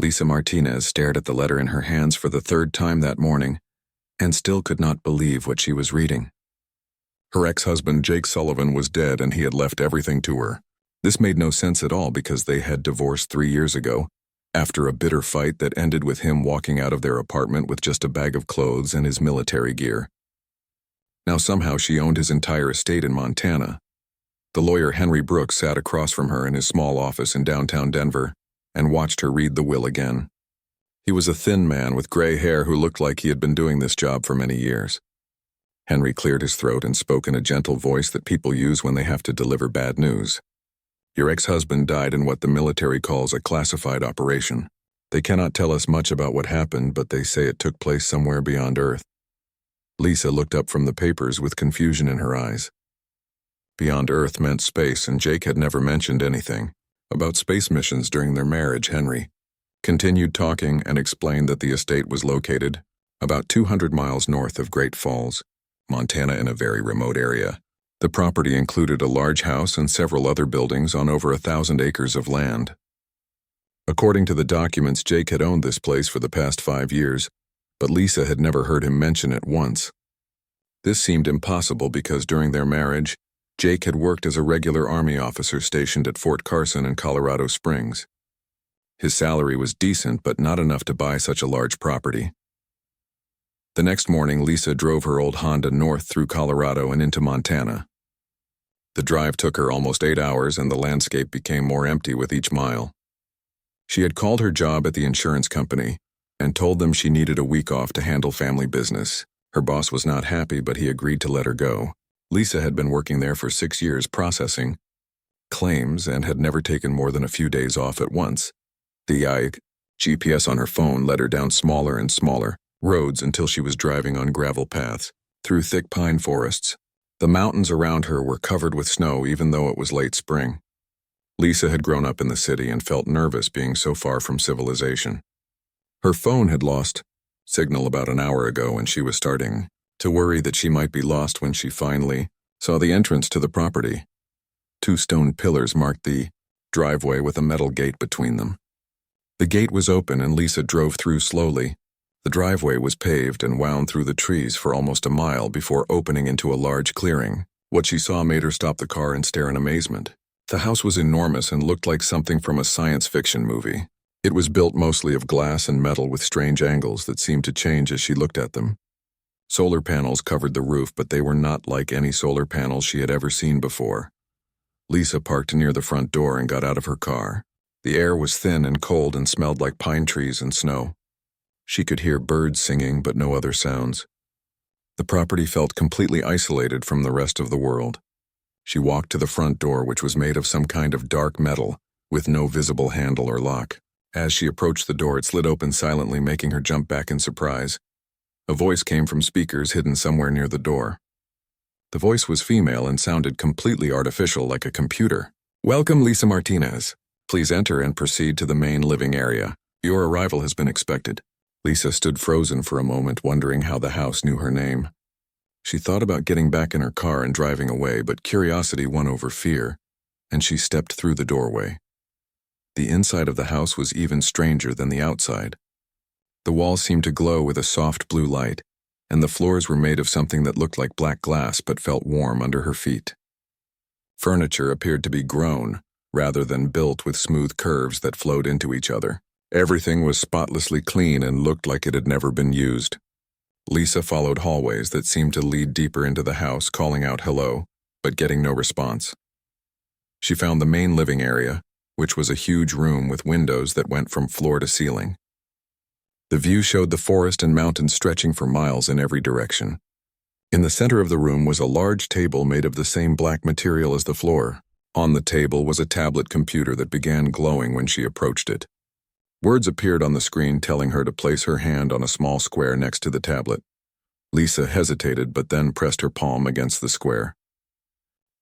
Lisa Martinez stared at the letter in her hands for the third time that morning and still could not believe what she was reading. Her ex-husband Jake Sullivan was dead and he had left everything to her. This made no sense at all because they had divorced 3 years ago, after a bitter fight that ended with him walking out of their apartment with just a bag of clothes and his military gear. Now somehow she owned his entire estate in Montana. The lawyer Henry Brooks sat across from her in his small office in downtown Denver and watched her read the will again. He was a thin man with gray hair who looked like he had been doing this job for many years. Henry cleared his throat and spoke in a gentle voice that people use when they have to deliver bad news. Your ex-husband died in what the military calls a classified operation. They cannot tell us much about what happened, but they say it took place somewhere beyond Earth. Lisa looked up from the papers with confusion in her eyes. Beyond Earth meant space, and Jake had never mentioned anything about space missions during their marriage. Henry continued talking and explained that the estate was located about 200 miles north of Great Falls, Montana, in a very remote area. The property included a large house and several other buildings on over 1,000 acres of land. According to the documents, Jake had owned this place for the past 5 years, but Lisa had never heard him mention it once. This seemed impossible because during their marriage, Jake had worked as a regular Army officer stationed at Fort Carson in Colorado Springs. His salary was decent, but not enough to buy such a large property. The next morning, Lisa drove her old Honda north through Colorado and into Montana. The drive took her almost 8 hours, and the landscape became more empty with each mile. She had called her job at the insurance company and told them she needed a week off to handle family business. Her boss was not happy, but he agreed to let her go. Lisa had been working there for 6 years processing claims and had never taken more than a few days off at once. The GPS on her phone led her down smaller and smaller roads until she was driving on gravel paths through thick pine forests. The mountains around her were covered with snow even though it was late spring. Lisa had grown up in the city and felt nervous being so far from civilization. Her phone had lost signal about an hour ago, and she was starting to worry that she might be lost when she finally saw the entrance to the property. 2 stone pillars marked the driveway with a metal gate between them. The gate was open and Lisa drove through slowly. The driveway was paved and wound through the trees for almost a mile before opening into a large clearing. What she saw made her stop the car and stare in amazement. The house was enormous and looked like something from a science fiction movie. It was built mostly of glass and metal with strange angles that seemed to change as she looked at them. Solar panels covered the roof, but they were not like any solar panels she had ever seen before. Lisa parked near the front door and got out of her car. The air was thin and cold and smelled like pine trees and snow. She could hear birds singing, but no other sounds. The property felt completely isolated from the rest of the world. She walked to the front door, which was made of some kind of dark metal, with no visible handle or lock. As she approached the door, it slid open silently, making her jump back in surprise. A voice came from speakers hidden somewhere near the door. The voice was female and sounded completely artificial, like a computer. "Welcome, Lisa Martinez. Please enter and proceed to the main living area. Your arrival has been expected." Lisa stood frozen for a moment, wondering how the house knew her name. She thought about getting back in her car and driving away, but curiosity won over fear, and she stepped through the doorway. The inside of the house was even stranger than the outside. The walls seemed to glow with a soft blue light, and the floors were made of something that looked like black glass but felt warm under her feet. Furniture appeared to be grown, rather than built with smooth curves that flowed into each other. Everything was spotlessly clean and looked like it had never been used. Lisa followed hallways that seemed to lead deeper into the house, calling out hello, but getting no response. She found the main living area, which was a huge room with windows that went from floor to ceiling. The view showed the forest and mountains stretching for miles in every direction. In the center of the room was a large table made of the same black material as the floor. On the table was a tablet computer that began glowing when she approached it. Words appeared on the screen telling her to place her hand on a small square next to the tablet. Lisa hesitated but then pressed her palm against the square.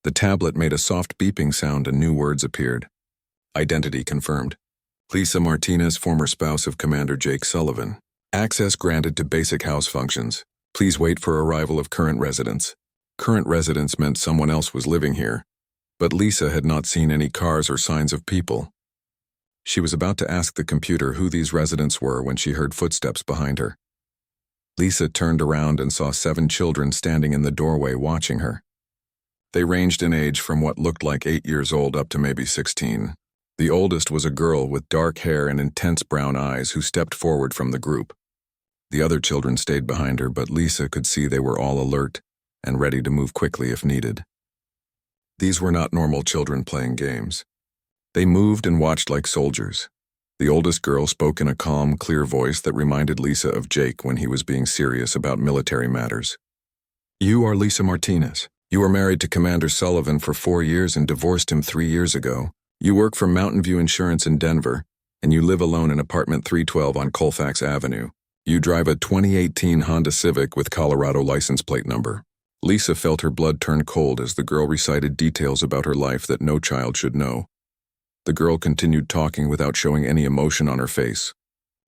The tablet made a soft beeping sound and new words appeared. Identity confirmed. Lisa Martinez, former spouse of Commander Jake Sullivan. Access granted to basic house functions. Please wait for arrival of current residents. Current residents meant someone else was living here, but Lisa had not seen any cars or signs of people. She was about to ask the computer who these residents were when she heard footsteps behind her. Lisa turned around and saw 7 children standing in the doorway watching her. They ranged in age from what looked like 8 years old up to maybe 16. The oldest was a girl with dark hair and intense brown eyes who stepped forward from the group. The other children stayed behind her, but Lisa could see they were all alert and ready to move quickly if needed. These were not normal children playing games. They moved and watched like soldiers. The oldest girl spoke in a calm, clear voice that reminded Lisa of Jake when he was being serious about military matters. "You are Lisa Martinez. You were married to Commander Sullivan for 4 years and divorced him 3 years ago. You work for Mountain View Insurance in Denver, and you live alone in apartment 312 on Colfax Avenue. You drive a 2018 Honda Civic with Colorado license plate number." Lisa felt her blood turn cold as the girl recited details about her life that no child should know. The girl continued talking without showing any emotion on her face.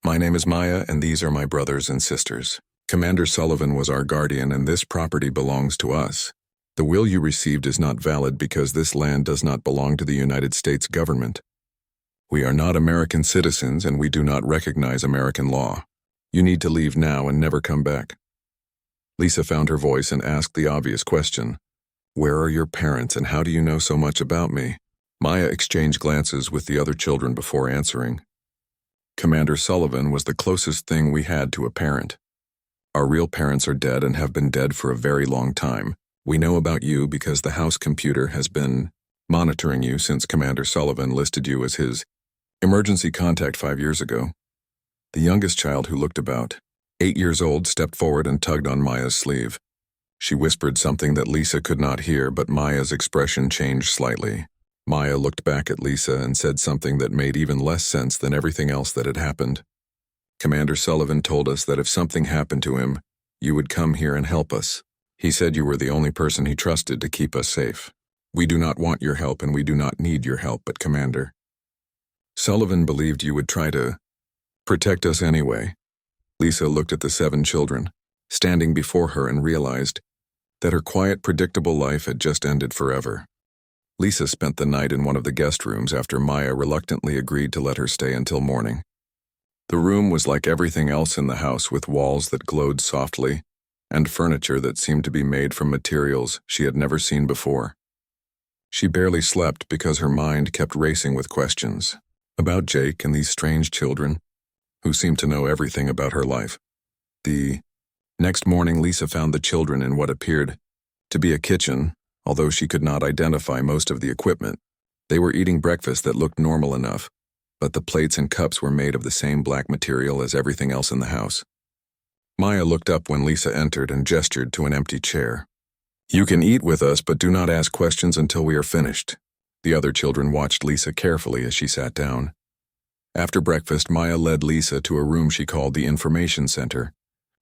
"My name is Maya, and these are my brothers and sisters. Commander Sullivan was our guardian, and this property belongs to us. The will you received is not valid because this land does not belong to the United States government. We are not American citizens, and we do not recognize American law. You need to leave now and never come back." Lisa found her voice and asked the obvious question. "Where are your parents, and how do you know so much about me?" Maya exchanged glances with the other children before answering. "Commander Sullivan was the closest thing we had to a parent. Our real parents are dead and have been dead for a very long time. We know about you because the house computer has been monitoring you since Commander Sullivan listed you as his emergency contact 5 years ago." The youngest child, who looked about 8 years old, stepped forward and tugged on Maya's sleeve. She whispered something that Lisa could not hear, but Maya's expression changed slightly. Maya looked back at Lisa and said something that made even less sense than everything else that had happened. "Commander Sullivan told us that if something happened to him, you would come here and help us. He said you were the only person he trusted to keep us safe. We do not want your help, and we do not need your help, but Commander Sullivan believed you would try to protect us anyway." Lisa looked at the 7 children standing before her and realized that her quiet, predictable life had just ended forever. Lisa spent the night in one of the guest rooms after Maya reluctantly agreed to let her stay until morning. The room was like everything else in the house, with walls that glowed softly and furniture that seemed to be made from materials she had never seen before. She barely slept because her mind kept racing with questions about Jake and these strange children who seemed to know everything about her life. The next morning, Lisa found the children in what appeared to be a kitchen, although she could not identify most of the equipment. They were eating breakfast that looked normal enough, but the plates and cups were made of the same black material as everything else in the house. Maya looked up when Lisa entered and gestured to an empty chair. "You can eat with us, but do not ask questions until we are finished." The other children watched Lisa carefully as she sat down. After breakfast, Maya led Lisa to a room she called the Information Center.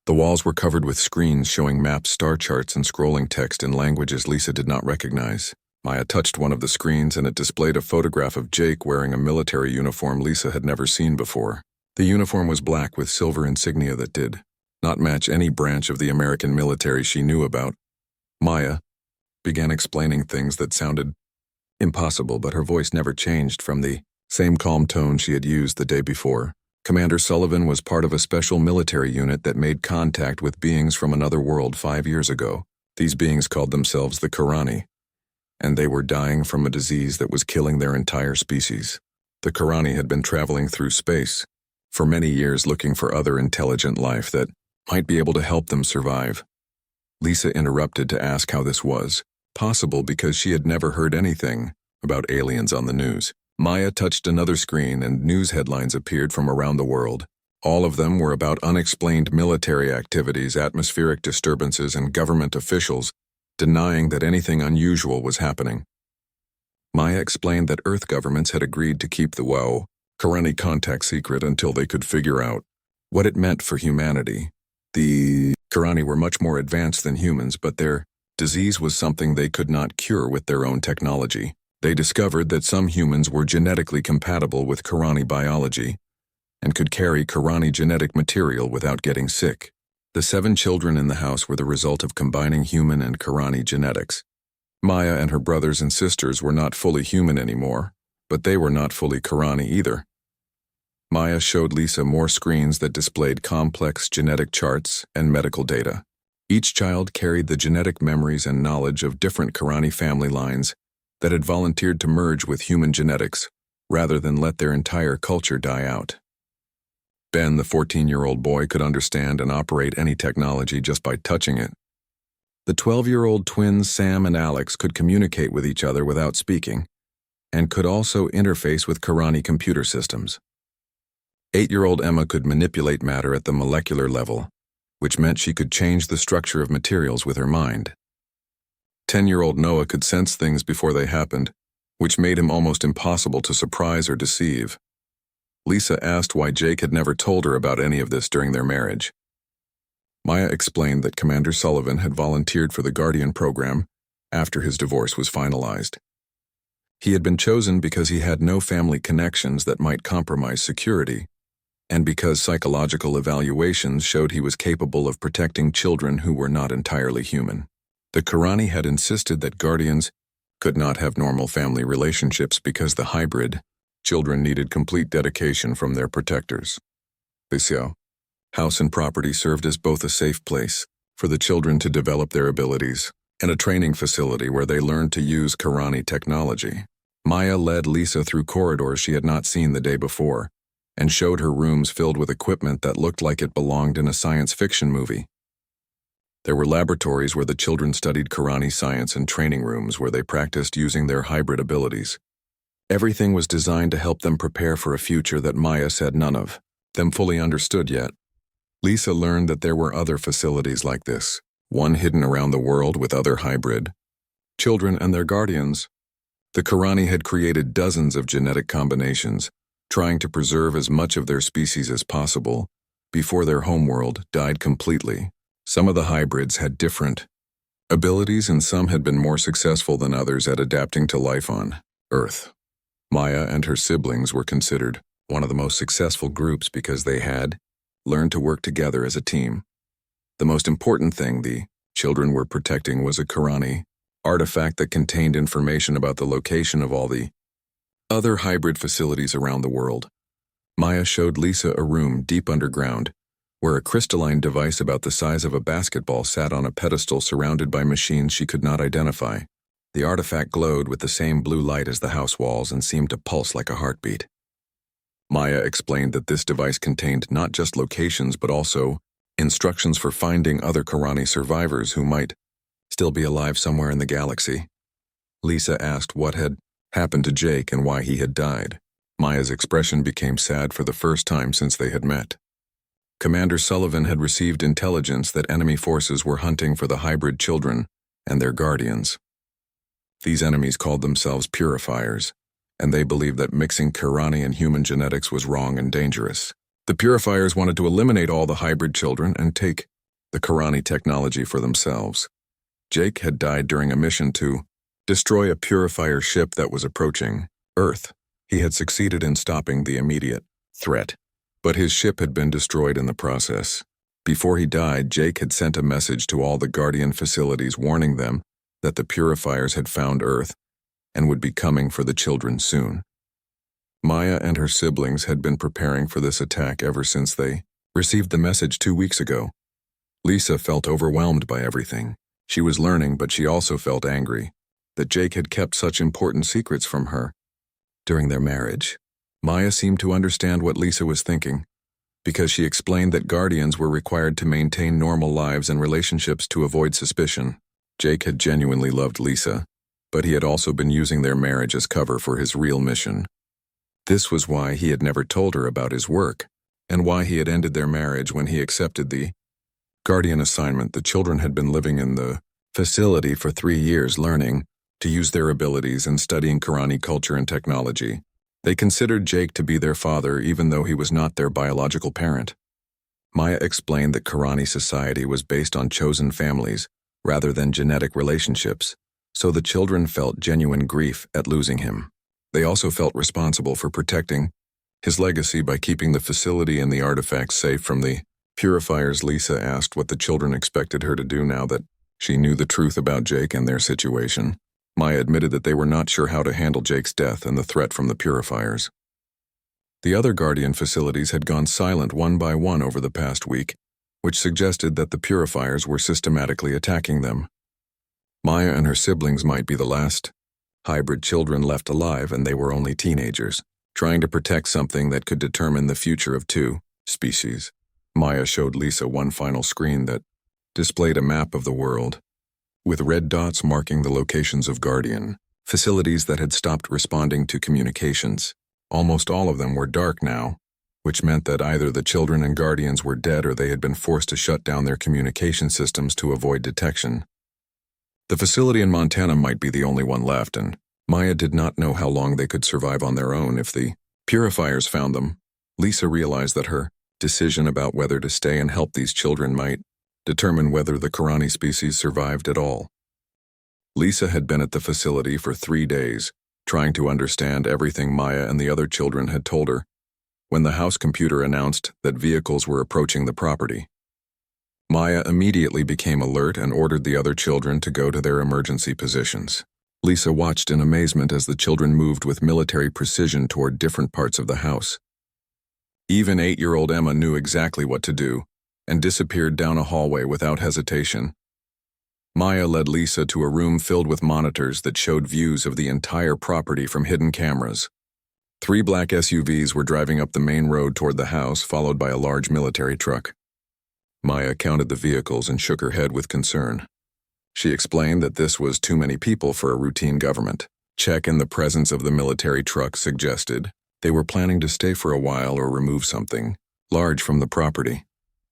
The walls were covered with screens showing maps, star charts, and scrolling text in languages Lisa did not recognize. Maya touched one of the screens and it displayed a photograph of Jake wearing a military uniform Lisa had never seen before. The uniform was black with silver insignia that did not match any branch of the American military she knew about. Maya began explaining things that sounded impossible, but her voice never changed from the same calm tone she had used the day before. Commander Sullivan was part of a special military unit that made contact with beings from another world 5 years ago. These beings called themselves the Karani, and they were dying from a disease that was killing their entire species. The Karani had been traveling through space for many years looking for other intelligent life that might be able to help them survive. Lisa interrupted to ask how this was possible because she had never heard anything about aliens on the news. Maya touched another screen and news headlines appeared from around the world. All of them were about unexplained military activities, atmospheric disturbances, and government officials denying that anything unusual was happening. Maya explained that Earth governments had agreed to keep the Karani contact secret until they could figure out what it meant for humanity. The Karani were much more advanced than humans, but their disease was something they could not cure with their own technology. They discovered that some humans were genetically compatible with Karani biology and could carry Karani genetic material without getting sick. The 7 children in the house were the result of combining human and Karani genetics. Maya and her brothers and sisters were not fully human anymore, but they were not fully Karani either. Maya showed Lisa more screens that displayed complex genetic charts and medical data. Each child carried the genetic memories and knowledge of different Karani family lines that had volunteered to merge with human genetics, rather than let their entire culture die out. Ben, the 14-year-old boy, could understand and operate any technology just by touching it. The 12-year-old twins Sam and Alex could communicate with each other without speaking, and could also interface with Karani computer systems. 8-year-old Emma could manipulate matter at the molecular level, which meant she could change the structure of materials with her mind. 10-year-old Noah could sense things before they happened, which made him almost impossible to surprise or deceive. Lisa asked why Jake had never told her about any of this during their marriage. Maya explained that Commander Sullivan had volunteered for the Guardian program after his divorce was finalized. He had been chosen because he had no family connections that might compromise security, and because psychological evaluations showed he was capable of protecting children who were not entirely human. The Karani had insisted that Guardians could not have normal family relationships because the hybrid children needed complete dedication from their protectors. Xiao, house and property served as both a safe place for the children to develop their abilities and a training facility where they learned to use Karani technology. Maya led Lisa through corridors she had not seen the day before and showed her rooms filled with equipment that looked like it belonged in a science fiction movie. There were laboratories where the children studied Karani science and training rooms where they practiced using their hybrid abilities. Everything was designed to help them prepare for a future that Maya said none of them fully understood yet. Lisa learned that there were other facilities like this, one hidden around the world with other hybrid children and their guardians. The Karani had created dozens of genetic combinations, trying to preserve as much of their species as possible before their homeworld died completely. Some of the hybrids had different abilities and some had been more successful than others at adapting to life on Earth. Maya and her siblings were considered one of the most successful groups because they had learned to work together as a team. The most important thing the children were protecting was a Karani artifact that contained information about the location of all the other hybrid facilities around the world. Maya showed Lisa a room deep underground where a crystalline device about the size of a basketball sat on a pedestal surrounded by machines she could not identify. The artifact glowed with the same blue light as the house walls and seemed to pulse like a heartbeat. Maya explained that this device contained not just locations but also instructions for finding other Karani survivors who might still be alive somewhere in the galaxy. Lisa asked what had happened to Jake and why he had died. Maya's expression became sad for the first time since they had met. Commander Sullivan had received intelligence that enemy forces were hunting for the hybrid children and their guardians. These enemies called themselves purifiers, and they believed that mixing Karani and human genetics was wrong and dangerous. The purifiers wanted to eliminate all the hybrid children and take the Karani technology for themselves. Jake had died during a mission to destroy a purifier ship that was approaching Earth. He had succeeded in stopping the immediate threat, but his ship had been destroyed in the process. Before he died, Jake had sent a message to all the Guardian facilities warning them that the purifiers had found Earth and would be coming for the children soon. Maya and her siblings had been preparing for this attack ever since they received the message 2 weeks ago. Lisa felt overwhelmed by everything. She was learning, but she also felt angry that Jake had kept such important secrets from her during their marriage. Maya seemed to understand what Lisa was thinking, because she explained that guardians were required to maintain normal lives and relationships to avoid suspicion. Jake had genuinely loved Lisa, but he had also been using their marriage as cover for his real mission. This was why he had never told her about his work, and why he had ended their marriage when he accepted the Guardian assignment. The children had been living in the facility for 3 years, learning to use their abilities and studying Karani culture and technology. They considered Jake to be their father even though he was not their biological parent. Maya explained that Karani society was based on chosen families rather than genetic relationships, so the children felt genuine grief at losing him. They also felt responsible for protecting his legacy by keeping the facility and the artifacts safe from the purifiers. Lisa asked what the children expected her to do now that she knew the truth about Jake and their situation. Maya admitted that they were not sure how to handle Jake's death and the threat from the purifiers. The other Guardian facilities had gone silent one by one over the past week, which suggested that the purifiers were systematically attacking them. Maya and her siblings might be the last hybrid children left alive, and they were only teenagers, trying to protect something that could determine the future of two species. Maya showed Lisa one final screen that displayed a map of the world, with red dots marking the locations of Guardian facilities that had stopped responding to communications. Almost all of them were dark now, which meant that either the children and Guardians were dead or they had been forced to shut down their communication systems to avoid detection. The facility in Montana might be the only one left, and Maya did not know how long they could survive on their own if the purifiers found them. Lisa realized that her decision about whether to stay and help these children might determine whether the Karani species survived at all. Lisa had been at the facility for 3 days, trying to understand everything Maya and the other children had told her, when the house computer announced that vehicles were approaching the property. Maya immediately became alert and ordered the other children to go to their emergency positions. Lisa watched in amazement as the children moved with military precision toward different parts of the house. Even 8-year-old Emma knew exactly what to do and disappeared down a hallway without hesitation. Maya led Lisa to a room filled with monitors that showed views of the entire property from hidden cameras. 3 black SUVs were driving up the main road toward the house, followed by a large military truck. Maya counted the vehicles and shook her head with concern. She explained that this was too many people for a routine government check, and the presence of the military truck suggested they were planning to stay for a while or remove something large from the property.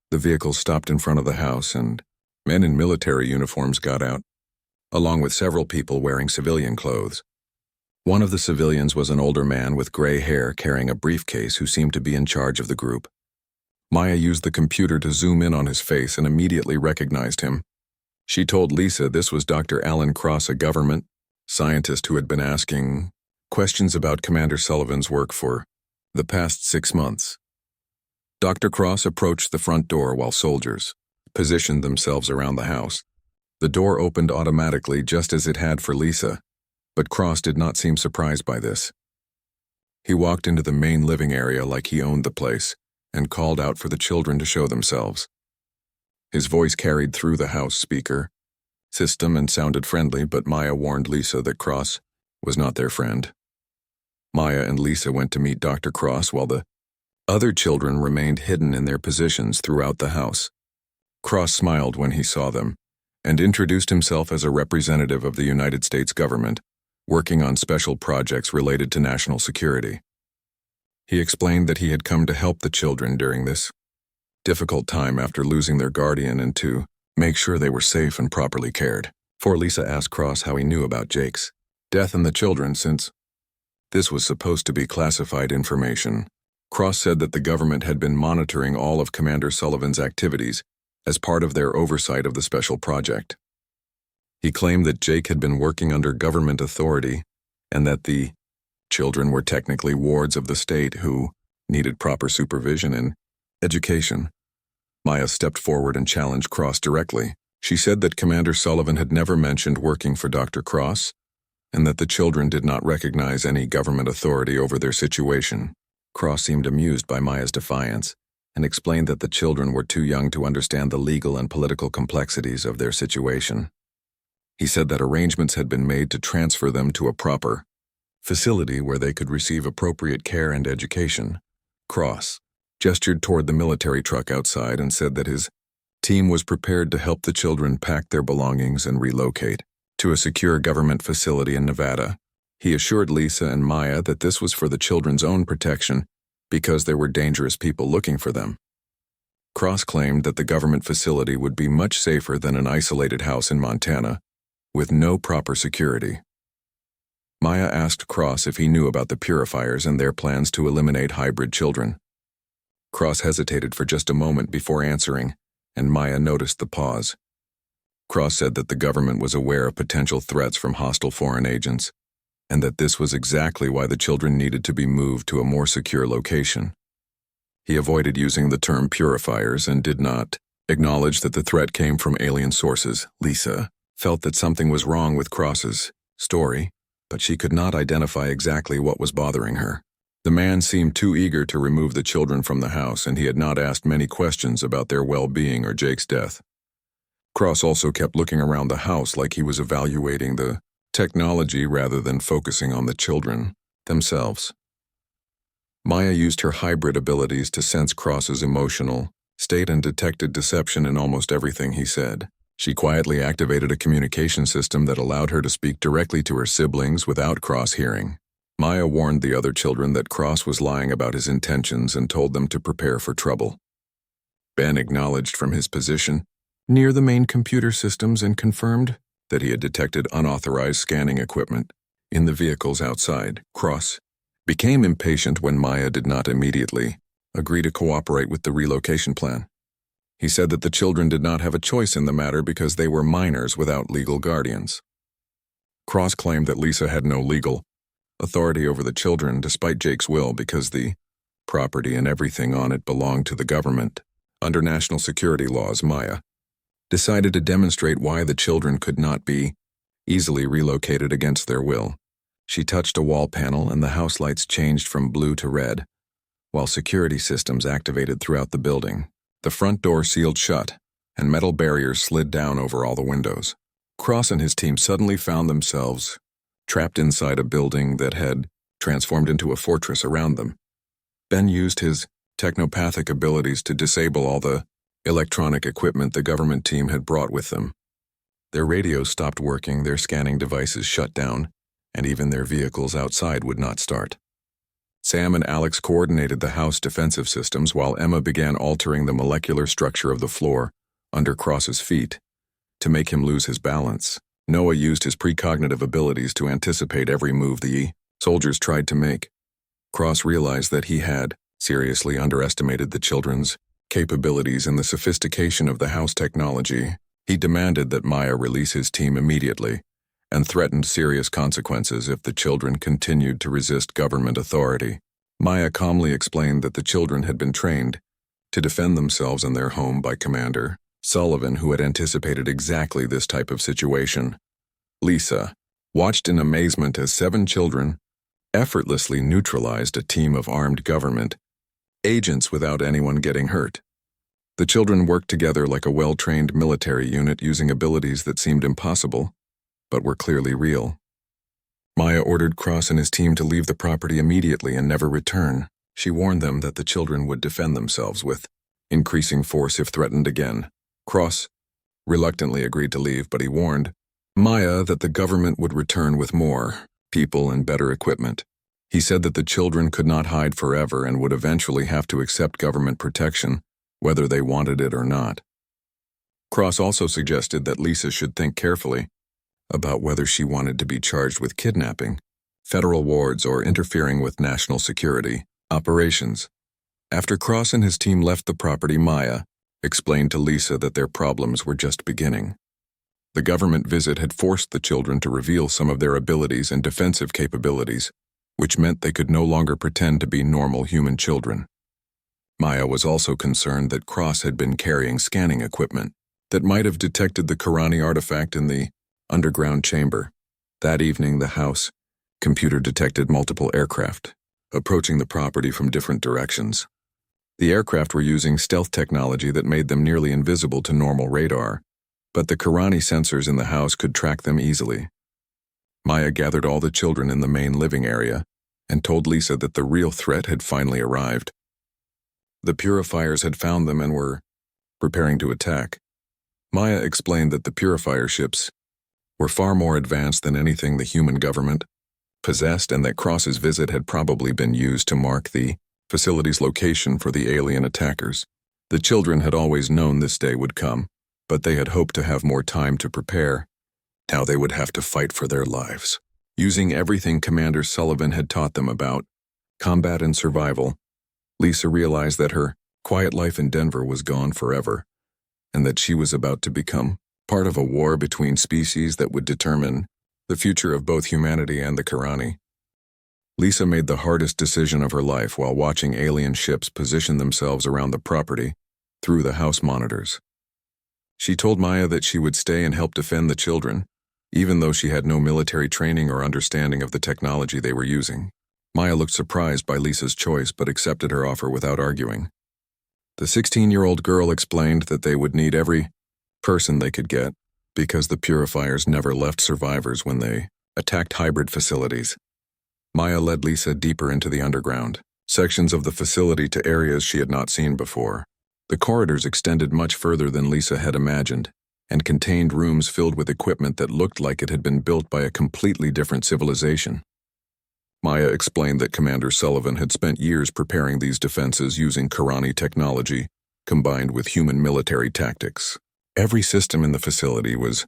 The vehicles stopped in front of the house, and men in military uniforms got out, along with several people wearing civilian clothes. One of the civilians was an older man with gray hair carrying a briefcase who seemed to be in charge of the group. Maya used the computer to zoom in on his face and immediately recognized him. She told Lisa this was Dr. Alan Cross, a government scientist who had been asking questions about Commander Sullivan's work for the past 6 months. Dr. Cross approached the front door while soldiers positioned themselves around the house. The door opened automatically just as it had for Lisa, but Cross did not seem surprised by this. He walked into the main living area like he owned the place and called out for the children to show themselves. His voice carried through the house speaker system and sounded friendly, but Maya warned Lisa that Cross was not their friend. Maya and Lisa went to meet Dr. Cross while the other children remained hidden in their positions throughout the house. Cross smiled when he saw them and introduced himself as a representative of the United States government working on special projects related to national security. He explained that he had come to help the children during this difficult time after losing their guardian and to make sure they were safe and properly cared for. Lisa asked Cross how he knew about Jake's death and the children, since this was supposed to be classified information. Cross said that the government had been monitoring all of Commander Sullivan's activities as part of their oversight of the special project. He claimed that Jake had been working under government authority and that the children were technically wards of the state who needed proper supervision and education. Maya stepped forward and challenged Cross directly. She said that Commander Sullivan had never mentioned working for Dr. Cross and that the children did not recognize any government authority over their situation. Cross seemed amused by Maya's defiance and explained that the children were too young to understand the legal and political complexities of their situation. He said that arrangements had been made to transfer them to a proper facility where they could receive appropriate care and education. Cross gestured toward the military truck outside and said that his team was prepared to help the children pack their belongings and relocate to a secure government facility in Nevada. He assured Lisa and Maya that this was for the children's own protection because there were dangerous people looking for them. Cross claimed that the government facility would be much safer than an isolated house in Montana, with no proper security. Maya asked Cross if he knew about the purifiers and their plans to eliminate hybrid children. Cross hesitated for just a moment before answering, and Maya noticed the pause. Cross said that the government was aware of potential threats from hostile foreign agents, and that this was exactly why the children needed to be moved to a more secure location. He avoided using the term purifiers and did not acknowledge that the threat came from alien sources. Lisa felt that something was wrong with Cross's story, but she could not identify exactly what was bothering her. The man seemed too eager to remove the children from the house, and he had not asked many questions about their well-being or Jake's death. Cross also kept looking around the house like he was evaluating the technology rather than focusing on the children themselves. Maya used her hybrid abilities to sense Cross's emotional state and detected deception in almost everything he said. She quietly activated a communication system that allowed her to speak directly to her siblings without Cross hearing. Maya warned the other children that Cross was lying about his intentions and told them to prepare for trouble. Ben acknowledged from his position near the main computer systems and confirmed that he had detected unauthorized scanning equipment in the vehicles outside. Cross became impatient when Maya did not immediately agree to cooperate with the relocation plan. He said that the children did not have a choice in the matter because they were minors without legal guardians. Cross claimed that Lisa had no legal authority over the children despite Jake's will because the property and everything on it belonged to the government. Under national security laws, Maya decided to demonstrate why the children could not be easily relocated against their will. She touched a wall panel and the house lights changed from blue to red, while security systems activated throughout the building. The front door sealed shut, and metal barriers slid down over all the windows. Cross and his team suddenly found themselves trapped inside a building that had transformed into a fortress around them. Ben used his technopathic abilities to disable all the electronic equipment the government team had brought with them. Their radios stopped working, their scanning devices shut down, and even their vehicles outside would not start. Sam and Alex coordinated the house defensive systems while Emma began altering the molecular structure of the floor under Cross's feet to make him lose his balance. Noah used his precognitive abilities to anticipate every move the soldiers tried to make. Cross realized that he had seriously underestimated the children's capabilities and the sophistication of the house technology. He demanded that Maya release his team immediately and threatened serious consequences if the children continued to resist government authority. Maya calmly explained that the children had been trained to defend themselves in their home by Commander Sullivan, who had anticipated exactly this type of situation. Lisa watched in amazement as 7 children effortlessly neutralized a team of armed government agents without anyone getting hurt. The children worked together like a well-trained military unit using abilities that seemed impossible, but were clearly real. Maya ordered Cross and his team to leave the property immediately and never return. She warned them that the children would defend themselves with increasing force if threatened again. Cross reluctantly agreed to leave, but he warned Maya that the government would return with more people and better equipment. He said that the children could not hide forever and would eventually have to accept government protection, whether they wanted it or not. Cross also suggested that Lisa should think carefully about whether she wanted to be charged with kidnapping, federal wards, or interfering with national security operations. After Cross and his team left the property, Maya explained to Lisa that their problems were just beginning. The government visit had forced the children to reveal some of their abilities and defensive capabilities, which meant they could no longer pretend to be normal human children. Maya was also concerned that Cross had been carrying scanning equipment that might have detected the Karani artifact in the underground chamber. That evening, the house computer detected multiple aircraft approaching the property from different directions. The aircraft were using stealth technology that made them nearly invisible to normal radar, but the Karani sensors in the house could track them easily. Maya gathered all the children in the main living area and told Lisa that the real threat had finally arrived. The purifiers had found them and were preparing to attack. Maya explained that the purifier ships were far more advanced than anything the human government possessed, and that Cross's visit had probably been used to mark the facility's location for the alien attackers. The children had always known this day would come, but they had hoped to have more time to prepare. Now they would have to fight for their lives. Using everything Commander Sullivan had taught them about combat and survival, Lisa realized that her quiet life in Denver was gone forever, and that she was about to become part of a war between species that would determine the future of both humanity and the Karani. Lisa made the hardest decision of her life while watching alien ships position themselves around the property through the house monitors. She told Maya that she would stay and help defend the children, even though she had no military training or understanding of the technology they were using. Maya looked surprised by Lisa's choice but accepted her offer without arguing. The 16-year-old girl explained that they would need every person they could get because the purifiers never left survivors when they attacked hybrid facilities. Maya led Lisa deeper into the underground sections of the facility to areas she had not seen before. The corridors extended much further than Lisa had imagined and contained rooms filled with equipment that looked like it had been built by a completely different civilization. Maya explained that Commander Sullivan had spent years preparing these defenses using Karani technology combined with human military tactics. Every system in the facility was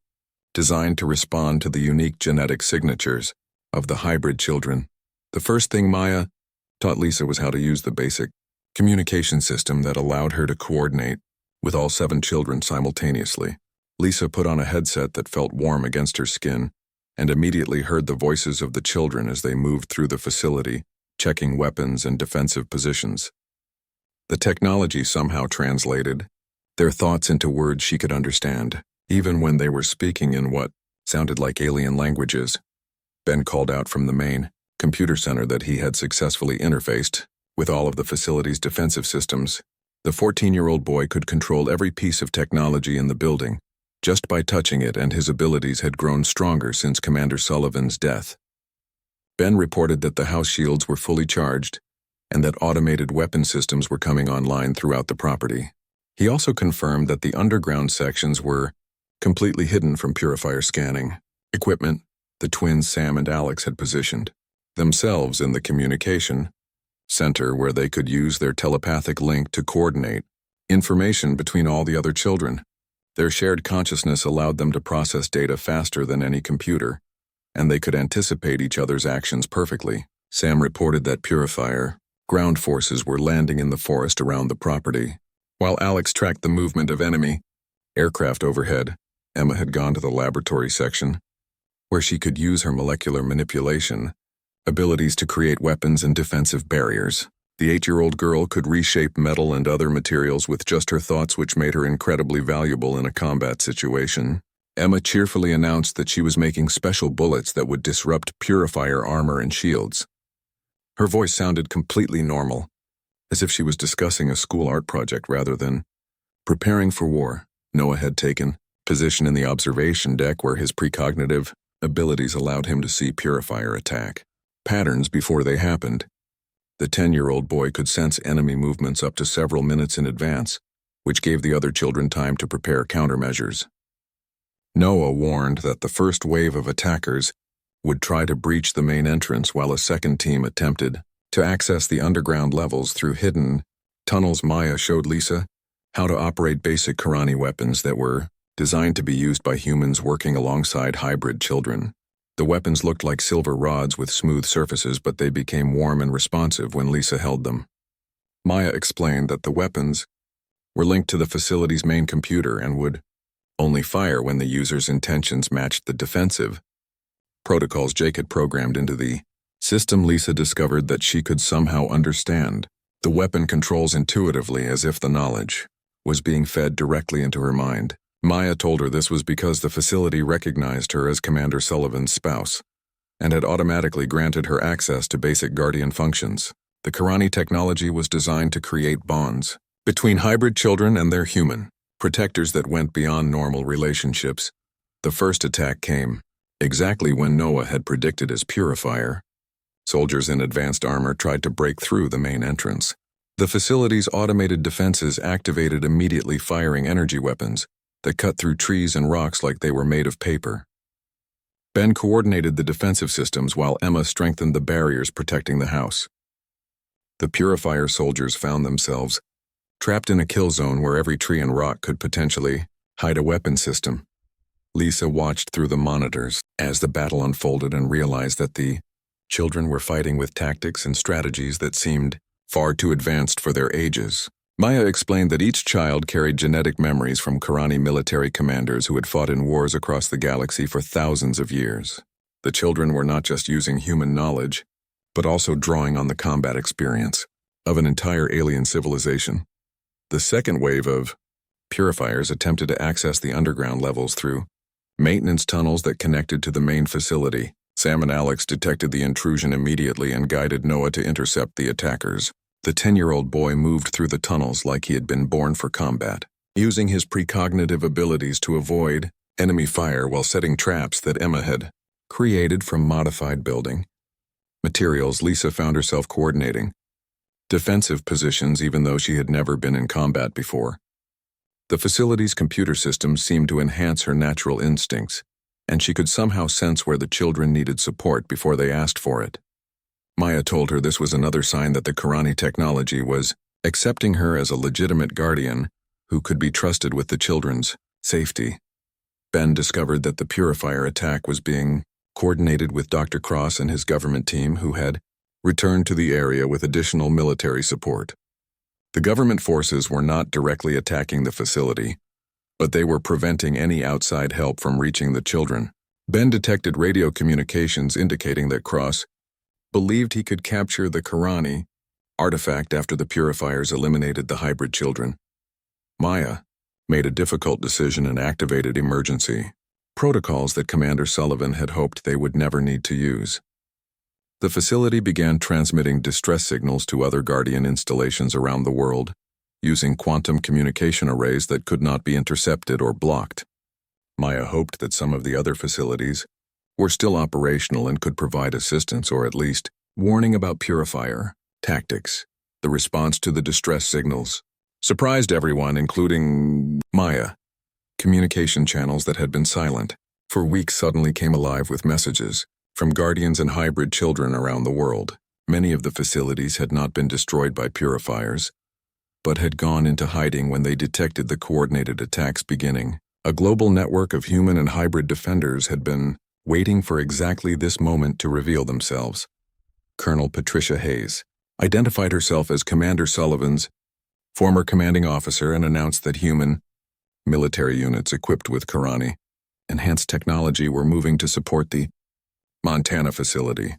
designed to respond to the unique genetic signatures of the hybrid children. The first thing Maya taught Lisa was how to use the basic communication system that allowed her to coordinate with all 7 children simultaneously. Lisa put on a headset that felt warm against her skin and immediately heard the voices of the children as they moved through the facility, checking weapons and defensive positions. The technology somehow translated their thoughts into words she could understand, even when they were speaking in what sounded like alien languages. Ben called out from the main computer center that he had successfully interfaced with all of the facility's defensive systems. The 14-year-old boy could control every piece of technology in the building just by touching it, and his abilities had grown stronger since Commander Sullivan's death. Ben reported that the house shields were fully charged and that automated weapon systems were coming online throughout the property. He also confirmed that the underground sections were completely hidden from purifier scanning equipment. The twins Sam and Alex had positioned themselves in the communication center where they could use their telepathic link to coordinate information between all the other children. Their shared consciousness allowed them to process data faster than any computer, and they could anticipate each other's actions perfectly. Sam reported that purifier ground forces were landing in the forest around the property. While Alex tracked the movement of enemy aircraft overhead, Emma had gone to the laboratory section, where she could use her molecular manipulation abilities to create weapons and defensive barriers. The 8-year-old girl could reshape metal and other materials with just her thoughts, which made her incredibly valuable in a combat situation. Emma cheerfully announced that she was making special bullets that would disrupt purifier armor and shields. Her voice sounded completely normal, as if she was discussing a school art project rather than preparing for war. Noah had taken position in the observation deck where his precognitive abilities allowed him to see purifier attack patterns before they happened. The 10-year-old boy could sense enemy movements up to several minutes in advance, which gave the other children time to prepare countermeasures. Noah warned that the first wave of attackers would try to breach the main entrance while a second team attempted to access the underground levels through hidden tunnels. Maya showed Lisa how to operate basic Karani weapons that were designed to be used by humans working alongside hybrid children. The weapons looked like silver rods with smooth surfaces, but they became warm and responsive when Lisa held them. Maya explained that the weapons were linked to the facility's main computer and would only fire when the user's intentions matched the defensive protocols Jake had programmed into the system. Lisa discovered that she could somehow understand the weapon controls intuitively, as if the knowledge was being fed directly into her mind. Maya told her this was because the facility recognized her as Commander Sullivan's spouse and had automatically granted her access to basic guardian functions. The Karani technology was designed to create bonds between hybrid children and their human protectors that went beyond normal relationships. The first attack came exactly when Noah had predicted as purifier. Soldiers in advanced armor tried to break through the main entrance. The facility's automated defenses activated immediately, firing energy weapons that cut through trees and rocks like they were made of paper. Ben coordinated the defensive systems while Emma strengthened the barriers protecting the house. The purifier soldiers found themselves trapped in a kill zone where every tree and rock could potentially hide a weapon system. Lisa watched through the monitors as the battle unfolded and realized that the children were fighting with tactics and strategies that seemed far too advanced for their ages. Maya explained that each child carried genetic memories from Karani military commanders who had fought in wars across the galaxy for thousands of years. The children were not just using human knowledge, but also drawing on the combat experience of an entire alien civilization. The second wave of purifiers attempted to access the underground levels through maintenance tunnels that connected to the main facility. Sam and Alex detected the intrusion immediately and guided Noah to intercept the attackers. The 10-year-old boy moved through the tunnels like he had been born for combat, using his precognitive abilities to avoid enemy fire while setting traps that Emma had created from modified building materials. Lisa found herself coordinating defensive positions even though she had never been in combat before. The facility's computer systems seemed to enhance her natural instincts, and she could somehow sense where the children needed support before they asked for it. Maya told her this was another sign that the Karani technology was accepting her as a legitimate guardian who could be trusted with the children's safety. Ben discovered that the purifier attack was being coordinated with Dr. Cross and his government team, who had returned to the area with additional military support. The government forces were not directly attacking the facility, but they were preventing any outside help from reaching the children. Ben detected radio communications indicating that Cross believed he could capture the Karani artifact after the purifiers eliminated the hybrid children. Maya made a difficult decision and activated emergency protocols that Commander Sullivan had hoped they would never need to use. The facility began transmitting distress signals to other Guardian installations around the world, using quantum communication arrays that could not be intercepted or blocked. Maya hoped that some of the other facilities were still operational and could provide assistance or at least warning about purifier tactics. The response to the distress signals surprised everyone, including Maya. Communication channels that had been silent for weeks suddenly came alive with messages from Guardians and hybrid children around the world. Many of the facilities had not been destroyed by purifiers, but had gone into hiding when they detected the coordinated attacks beginning. A global network of human and hybrid defenders had been waiting for exactly this moment to reveal themselves. Colonel Patricia Hayes identified herself as Commander Sullivan's former commanding officer and announced that human military units equipped with Karani enhanced technology were moving to support the Montana facility.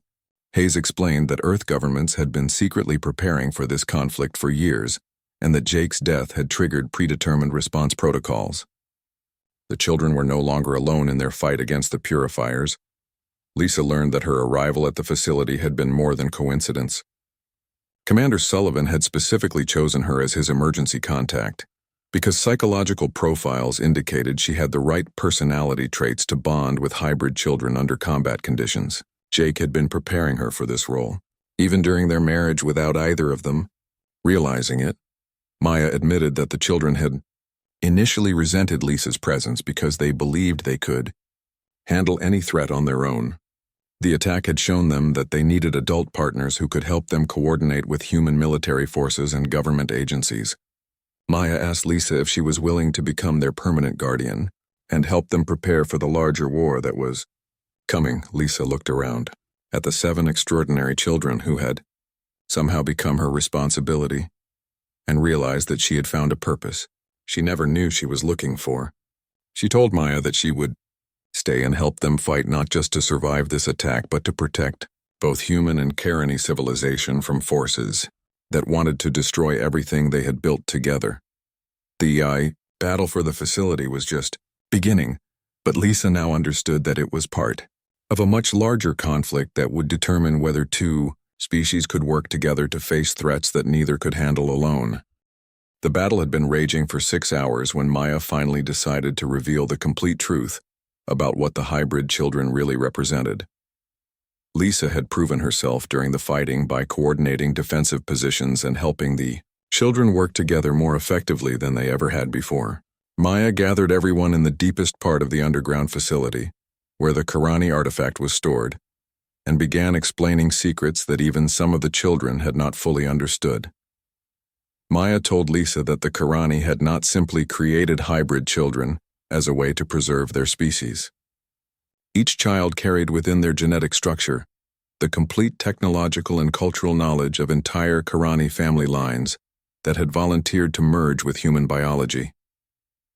Hayes explained that Earth governments had been secretly preparing for this conflict for years, and that Jake's death had triggered predetermined response protocols. The children were no longer alone in their fight against the purifiers. Lisa learned that her arrival at the facility had been more than coincidence. Commander Sullivan had specifically chosen her as his emergency contact because psychological profiles indicated she had the right personality traits to bond with hybrid children under combat conditions. Jake had been preparing her for this role, even during their marriage without either of them realizing it. Maya admitted that the children had initially resented Lisa's presence because they believed they could handle any threat on their own. The attack had shown them that they needed adult partners who could help them coordinate with human military forces and government agencies. Maya asked Lisa if she was willing to become their permanent guardian and help them prepare for the larger war that was coming. Lisa looked around at the 7 extraordinary children who had somehow become her responsibility and realized that she had found a purpose she never knew she was looking for. She told Maya that she would stay and help them fight not just to survive this attack but to protect both human and Karani civilization from forces that wanted to destroy everything they had built together. The battle for the facility was just beginning, but Lisa now understood that it was part of a much larger conflict that would determine whether 2 species could work together to face threats that neither could handle alone. The battle had been raging for 6 hours when Maya finally decided to reveal the complete truth about what the hybrid children really represented. Lisa had proven herself during the fighting by coordinating defensive positions and helping the children work together more effectively than they ever had before. Maya gathered everyone in the deepest part of the underground facility, where the Karani artifact was stored, and began explaining secrets that even some of the children had not fully understood. Maya told Lisa that the Karani had not simply created hybrid children as a way to preserve their species. Each child carried within their genetic structure the complete technological and cultural knowledge of entire Karani family lines that had volunteered to merge with human biology.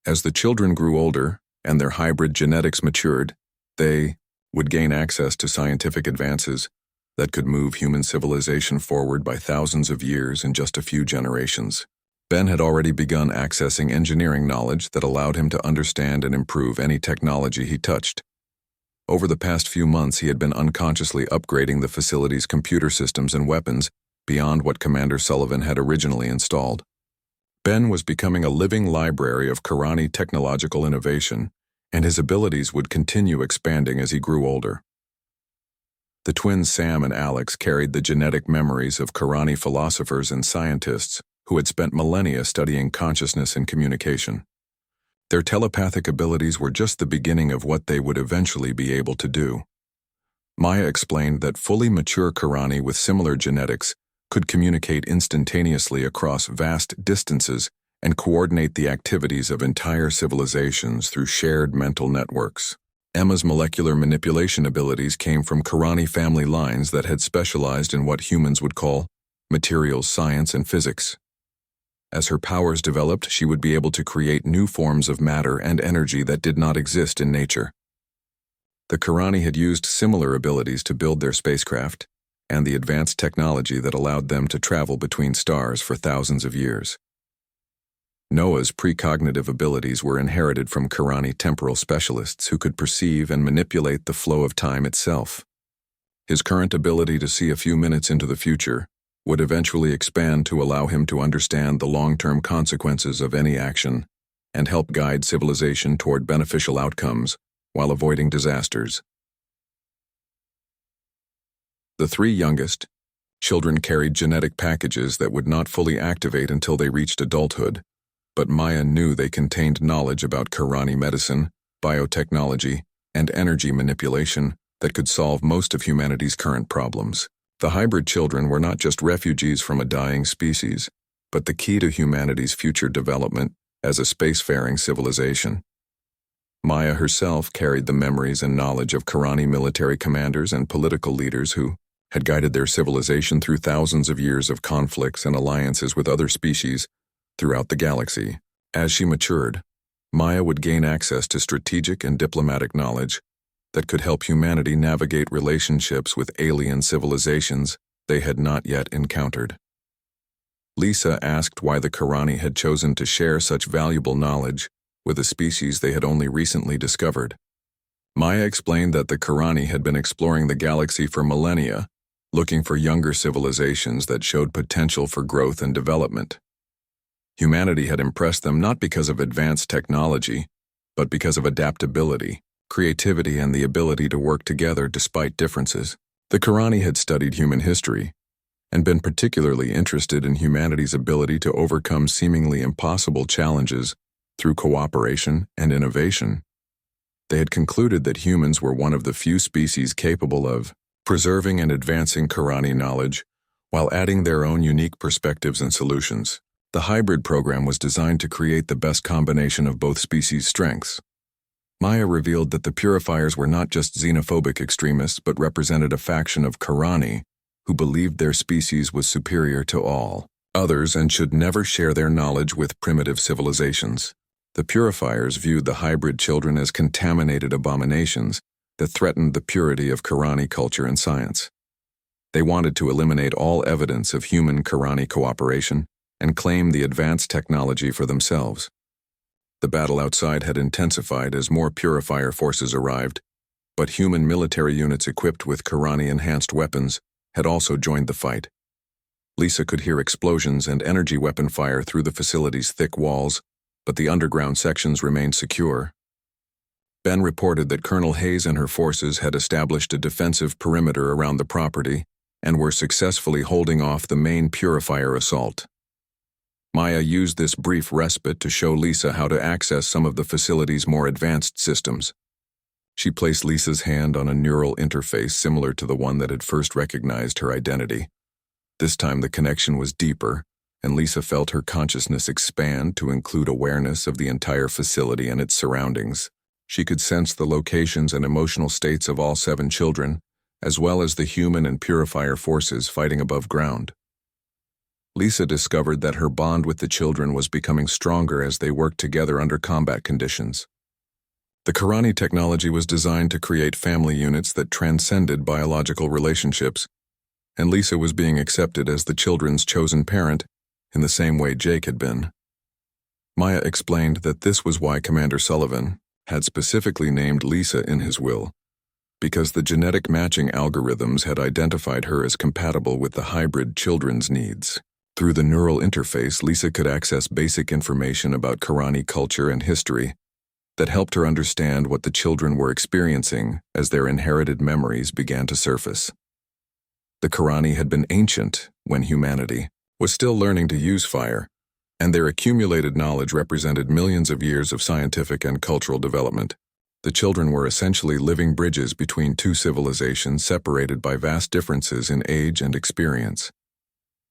As the children grew older and their hybrid genetics matured, they would gain access to scientific advances that could move human civilization forward by thousands of years in just a few generations. Ben had already begun accessing engineering knowledge that allowed him to understand and improve any technology he touched. Over the past few months, he had been unconsciously upgrading the facility's computer systems and weapons beyond what Commander Sullivan had originally installed. Ben was becoming a living library of Karani technological innovation, and his abilities would continue expanding as he grew older. The twins Sam and Alex carried the genetic memories of Karani philosophers and scientists who had spent millennia studying consciousness and communication. Their telepathic abilities were just the beginning of what they would eventually be able to do. Maya explained that fully mature Karani with similar genetics could communicate instantaneously across vast distances and coordinate the activities of entire civilizations through shared mental networks. Emma's molecular manipulation abilities came from Karani family lines that had specialized in what humans would call materials science and physics. As her powers developed, she would be able to create new forms of matter and energy that did not exist in nature. The Karani had used similar abilities to build their spacecraft and the advanced technology that allowed them to travel between stars for thousands of years. Noah's precognitive abilities were inherited from Karani temporal specialists who could perceive and manipulate the flow of time itself. His current ability to see a few minutes into the future would eventually expand to allow him to understand the long-term consequences of any action and help guide civilization toward beneficial outcomes while avoiding disasters. The three youngest children carried genetic packages that would not fully activate until they reached adulthood, but Maya knew they contained knowledge about Karani medicine, biotechnology, and energy manipulation that could solve most of humanity's current problems. The hybrid children were not just refugees from a dying species, but the key to humanity's future development as a spacefaring civilization. Maya herself carried the memories and knowledge of Karani military commanders and political leaders who had guided their civilization through thousands of years of conflicts and alliances with other species throughout the galaxy. As she matured, Maya would gain access to strategic and diplomatic knowledge that could help humanity navigate relationships with alien civilizations they had not yet encountered. Lisa asked why the Karani had chosen to share such valuable knowledge with a species they had only recently discovered. Maya explained that the Karani had been exploring the galaxy for millennia, looking for younger civilizations that showed potential for growth and development. Humanity had impressed them not because of advanced technology, but because of adaptability, creativity, and the ability to work together despite differences. The Karani had studied human history and been particularly interested in humanity's ability to overcome seemingly impossible challenges through cooperation and innovation. They had concluded that humans were one of the few species capable of preserving and advancing Karani knowledge while adding their own unique perspectives and solutions. The hybrid program was designed to create the best combination of both species' strengths. Maya revealed that the Purifiers were not just xenophobic extremists but represented a faction of Karani who believed their species was superior to all others and should never share their knowledge with primitive civilizations. The Purifiers viewed the hybrid children as contaminated abominations that threatened the purity of Karani culture and science. They wanted to eliminate all evidence of human Karani cooperation and claim the advanced technology for themselves. The battle outside had intensified as more Purifier forces arrived, but human military units equipped with Karani-enhanced weapons had also joined the fight. Lisa could hear explosions and energy weapon fire through the facility's thick walls, but the underground sections remained secure. Ben reported that Colonel Hayes and her forces had established a defensive perimeter around the property and were successfully holding off the main Purifier assault. Maya used this brief respite to show Lisa how to access some of the facility's more advanced systems. She placed Lisa's hand on a neural interface similar to the one that had first recognized her identity. This time the connection was deeper, and Lisa felt her consciousness expand to include awareness of the entire facility and its surroundings. She could sense the locations and emotional states of all 7 children, as well as the human and Purifier forces fighting above ground. Lisa discovered that her bond with the children was becoming stronger as they worked together under combat conditions. The Karani technology was designed to create family units that transcended biological relationships, and Lisa was being accepted as the children's chosen parent in the same way Jake had been. Maya explained that this was why Commander Sullivan had specifically named Lisa in his will, because the genetic matching algorithms had identified her as compatible with the hybrid children's needs. Through the neural interface, Lisa could access basic information about Qurani culture and history that helped her understand what the children were experiencing as their inherited memories began to surface. The Qurani had been ancient when humanity was still learning to use fire, and their accumulated knowledge represented millions of years of scientific and cultural development. The children were essentially living bridges between two civilizations separated by vast differences in age and experience.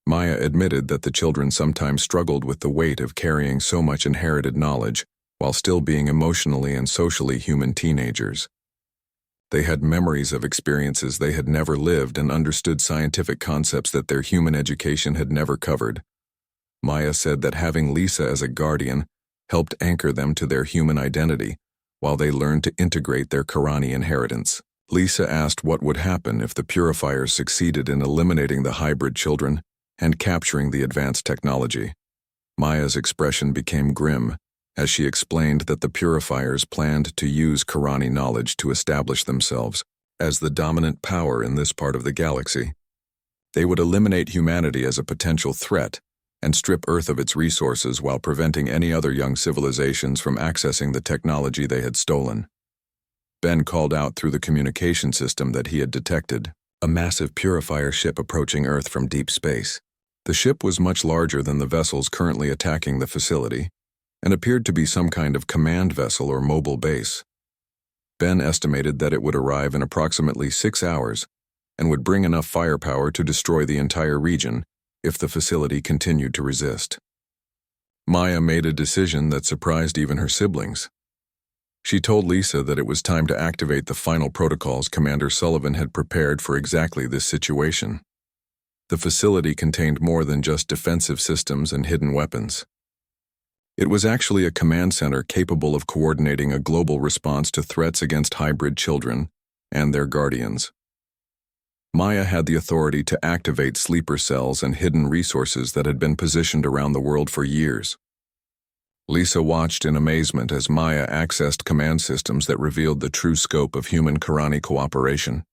Maya admitted that the children sometimes struggled with the weight of carrying so much inherited knowledge while still being emotionally and socially human teenagers. They had memories of experiences they had never lived and understood scientific concepts that their human education had never covered. Maya said that having Lisa as a guardian helped anchor them to their human identity while they learned to integrate their Qurani inheritance. Lisa asked what would happen if the purifiers succeeded in eliminating the hybrid children and capturing the advanced technology. Maya's expression became grim as she explained that the purifiers planned to use Qurani knowledge to establish themselves as the dominant power in this part of the galaxy. They would eliminate humanity as a potential threat and strip Earth of its resources while preventing any other young civilizations from accessing the technology they had stolen. Ben called out through the communication system that he had detected a massive purifier ship approaching Earth from deep space. The ship was much larger than the vessels currently attacking the facility and appeared to be some kind of command vessel or mobile base. Ben estimated that it would arrive in approximately 6 hours and would bring enough firepower to destroy the entire region if the facility continued to resist. Maya made a decision that surprised even her siblings. She told Lisa that it was time to activate the final protocols Commander Sullivan had prepared for exactly this situation. The facility contained more than just defensive systems and hidden weapons. It was actually a command center capable of coordinating a global response to threats against hybrid children and their guardians. Maya had the authority to activate sleeper cells and hidden resources that had been positioned around the world for years. Lisa watched in amazement as Maya accessed command systems that revealed the true scope of human Qurani cooperation.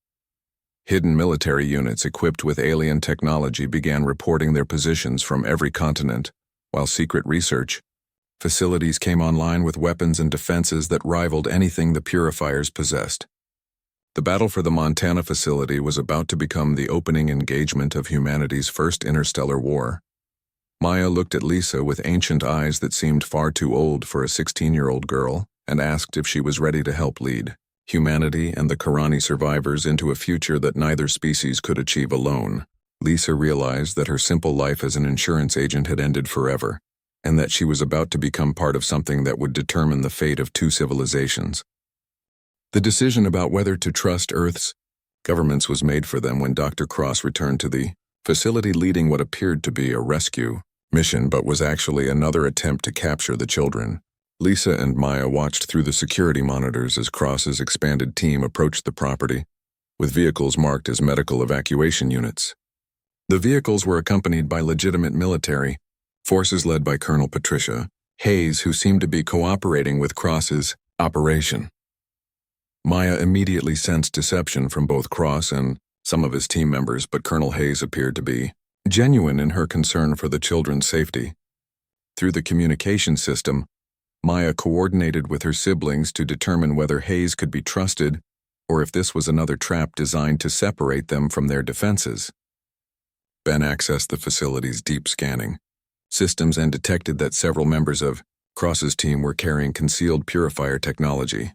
Hidden military units equipped with alien technology began reporting their positions from every continent, while secret research facilities came online with weapons and defenses that rivaled anything the purifiers possessed. The battle for the Montana facility was about to become the opening engagement of humanity's first interstellar war. Maya looked at Lisa with ancient eyes that seemed far too old for a 16-year-old girl and asked if she was ready to help lead humanity and the Qurani survivors into a future that neither species could achieve alone. Lisa realized that her simple life as an insurance agent had ended forever, and that she was about to become part of something that would determine the fate of two civilizations. The decision about whether to trust Earth's governments was made for them when Dr. Cross returned to the facility leading what appeared to be a rescue mission but was actually another attempt to capture the children. Lisa and Maya watched through the security monitors as Cross's expanded team approached the property, with vehicles marked as medical evacuation units. The vehicles were accompanied by legitimate military forces led by Colonel Patricia Hayes, who seemed to be cooperating with Cross's operation. Maya immediately sensed deception from both Cross and some of his team members, but Colonel Hayes appeared to be genuine in her concern for the children's safety. Through the communication system, Maya coordinated with her siblings to determine whether Hayes could be trusted or if this was another trap designed to separate them from their defenses. Ben accessed the facility's deep scanning systems and detected that several members of Cross's team were carrying concealed purifier technology.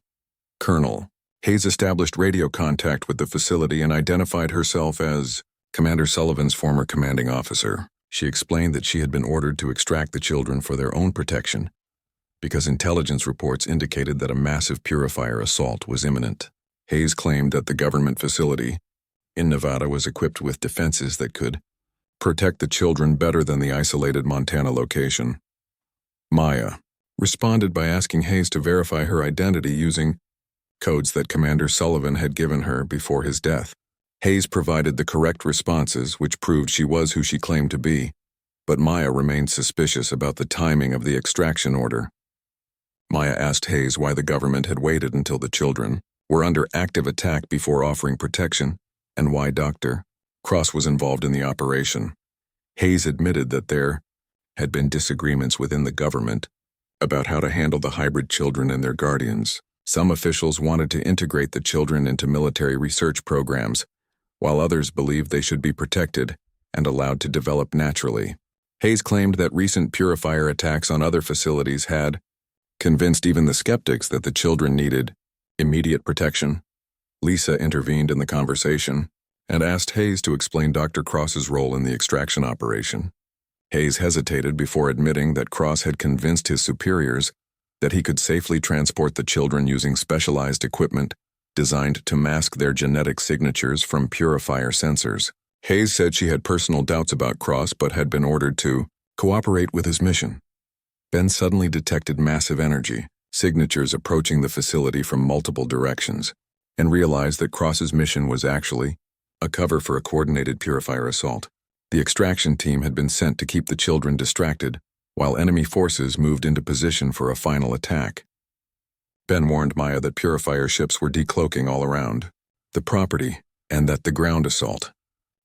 Colonel Hayes established radio contact with the facility and identified herself as Commander Sullivan's former commanding officer. She explained that she had been ordered to extract the children for their own protection, because intelligence reports indicated that a massive purifier assault was imminent. Hayes claimed that the government facility in Nevada was equipped with defenses that could protect the children better than the isolated Montana location. Maya responded by asking Hayes to verify her identity using codes that Commander Sullivan had given her before his death. Hayes provided the correct responses, which proved she was who she claimed to be, but Maya remained suspicious about the timing of the extraction order. Maya asked Hayes why the government had waited until the children were under active attack before offering protection, and why Dr. Cross was involved in the operation. Hayes admitted that there had been disagreements within the government about how to handle the hybrid children and their guardians. Some officials wanted to integrate the children into military research programs, while others believed they should be protected and allowed to develop naturally. Hayes claimed that recent purifier attacks on other facilities had convinced even the skeptics that the children needed immediate protection. Lisa intervened in the conversation and asked Hayes to explain Dr. Cross's role in the extraction operation. Hayes hesitated before admitting that Cross had convinced his superiors that he could safely transport the children using specialized equipment designed to mask their genetic signatures from purifier sensors. Hayes said she had personal doubts about Cross but had been ordered to cooperate with his mission. Ben suddenly detected massive energy, signatures approaching the facility from multiple directions, and realized that Cross's mission was actually a cover for a coordinated purifier assault. The extraction team had been sent to keep the children distracted, while enemy forces moved into position for a final attack. Ben warned Maya that purifier ships were decloaking all around the property, and that the ground assault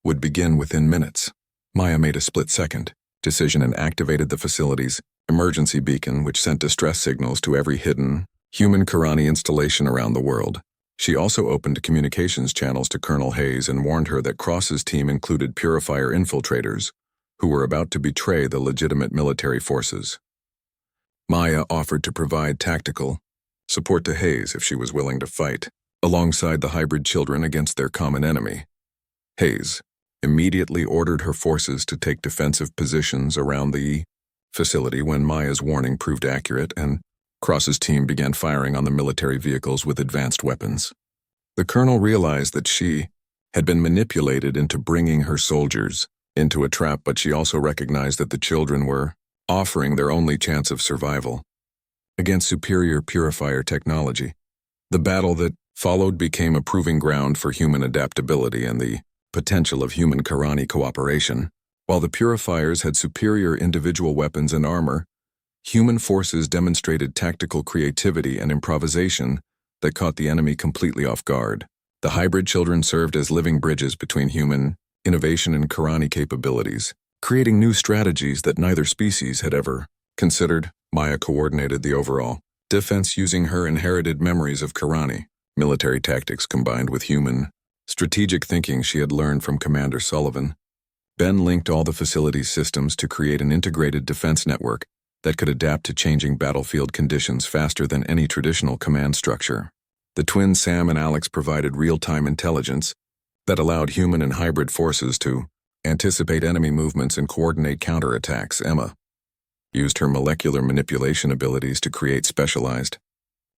would begin within minutes. Maya made a split-second decision and activated the facility's emergency beacon, which sent distress signals to every hidden human Karani installation around the world. She also opened communications channels to Colonel Hayes and warned her that Cross's team included purifier infiltrators who were about to betray the legitimate military forces. Maya offered to provide tactical support to Hayes if she was willing to fight alongside the hybrid children against their common enemy. Hayes immediately ordered her forces to take defensive positions around the facility when Maya's warning proved accurate and Cross's team began firing on the military vehicles with advanced weapons. The colonel realized that she had been manipulated into bringing her soldiers into a trap, but she also recognized that the children were offering their only chance of survival against superior purifier technology. The battle that followed became a proving ground for human adaptability and the potential of human Karani cooperation. While the purifiers had superior individual weapons and armor, human forces demonstrated tactical creativity and improvisation that caught the enemy completely off guard. The hybrid children served as living bridges between human innovation and Karani capabilities, creating new strategies that neither species had ever considered. Maya coordinated the overall defense using her inherited memories of Karani, military tactics combined with human strategic thinking she had learned from Commander Sullivan. Ben linked all the facility's systems to create an integrated defense network that could adapt to changing battlefield conditions faster than any traditional command structure. The twins Sam and Alex provided real-time intelligence that allowed human and hybrid forces to anticipate enemy movements and coordinate counterattacks. Emma used her molecular manipulation abilities to create specialized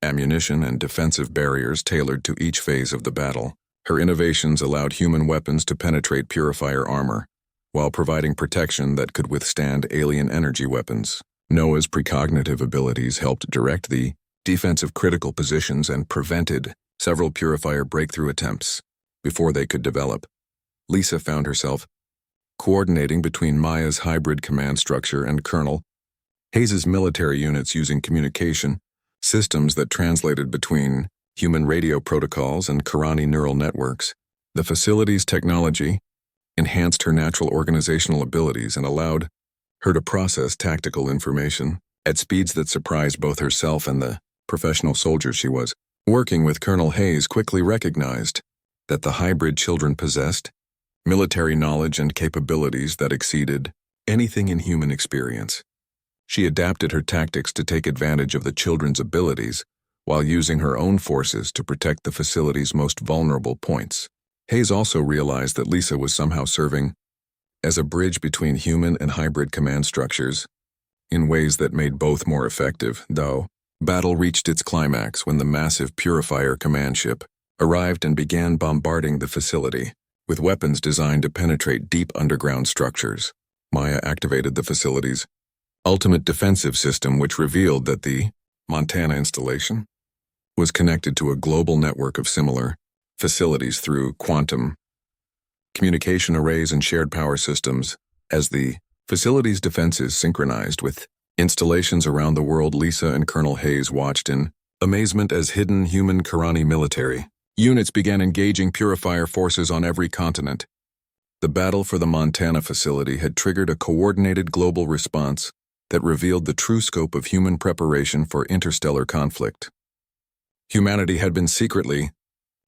ammunition and defensive barriers tailored to each phase of the battle. Her innovations allowed human weapons to penetrate purifier armor, while providing protection that could withstand alien energy weapons. Noah's precognitive abilities helped direct the defensive critical positions and prevented several purifier breakthrough attempts before they could develop. Lisa found herself coordinating between Maya's hybrid command structure and Colonel Hayes's military units using communication systems that translated between human radio protocols and Karani neural networks. The facility's technology enhanced her natural organizational abilities and allowed her to process tactical information at speeds that surprised both herself and the professional soldier she was. Working with Colonel Hayes quickly recognized that the hybrid children possessed military knowledge and capabilities that exceeded anything in human experience. She adapted her tactics to take advantage of the children's abilities while using her own forces to protect the facility's most vulnerable points. Hayes also realized that Lisa was somehow serving as a bridge between human and hybrid command structures in ways that made both more effective, though. Battle reached its climax when the massive Purifier command ship arrived and began bombarding the facility with weapons designed to penetrate deep underground structures. Maya activated the facility's ultimate defensive system, which revealed that the Montana installation was connected to a global network of similar facilities through quantum communication arrays and shared power systems. As the facility's defenses synchronized with installations around the world, Lisa and Colonel Hayes watched in Amazement as hidden human Karani military. Units began engaging purifier forces on every continent. The battle for the Montana facility had triggered a coordinated global response that revealed the true scope of human preparation for interstellar conflict. Humanity had been secretly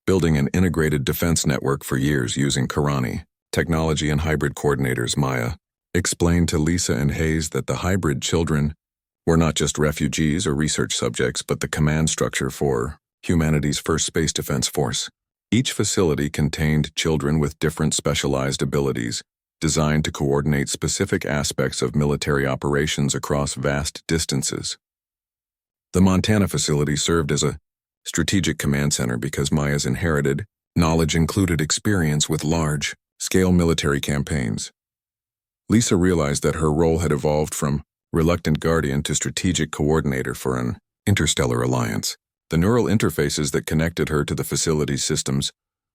building an integrated defense network for years using Karani technology and hybrid coordinators. Maya explained to Lisa and Hayes that the hybrid children were not just refugees or research subjects, but the command structure for humanity's first space defense force. Each facility contained children with different specialized abilities, designed to coordinate specific aspects of military operations across vast distances. The Montana facility served as a strategic command center because Maya's inherited knowledge included experience with large-scale military campaigns. Lisa realized that her role had evolved from reluctant guardian to strategic coordinator for an interstellar alliance. The neural interfaces that connected her to the facility's systems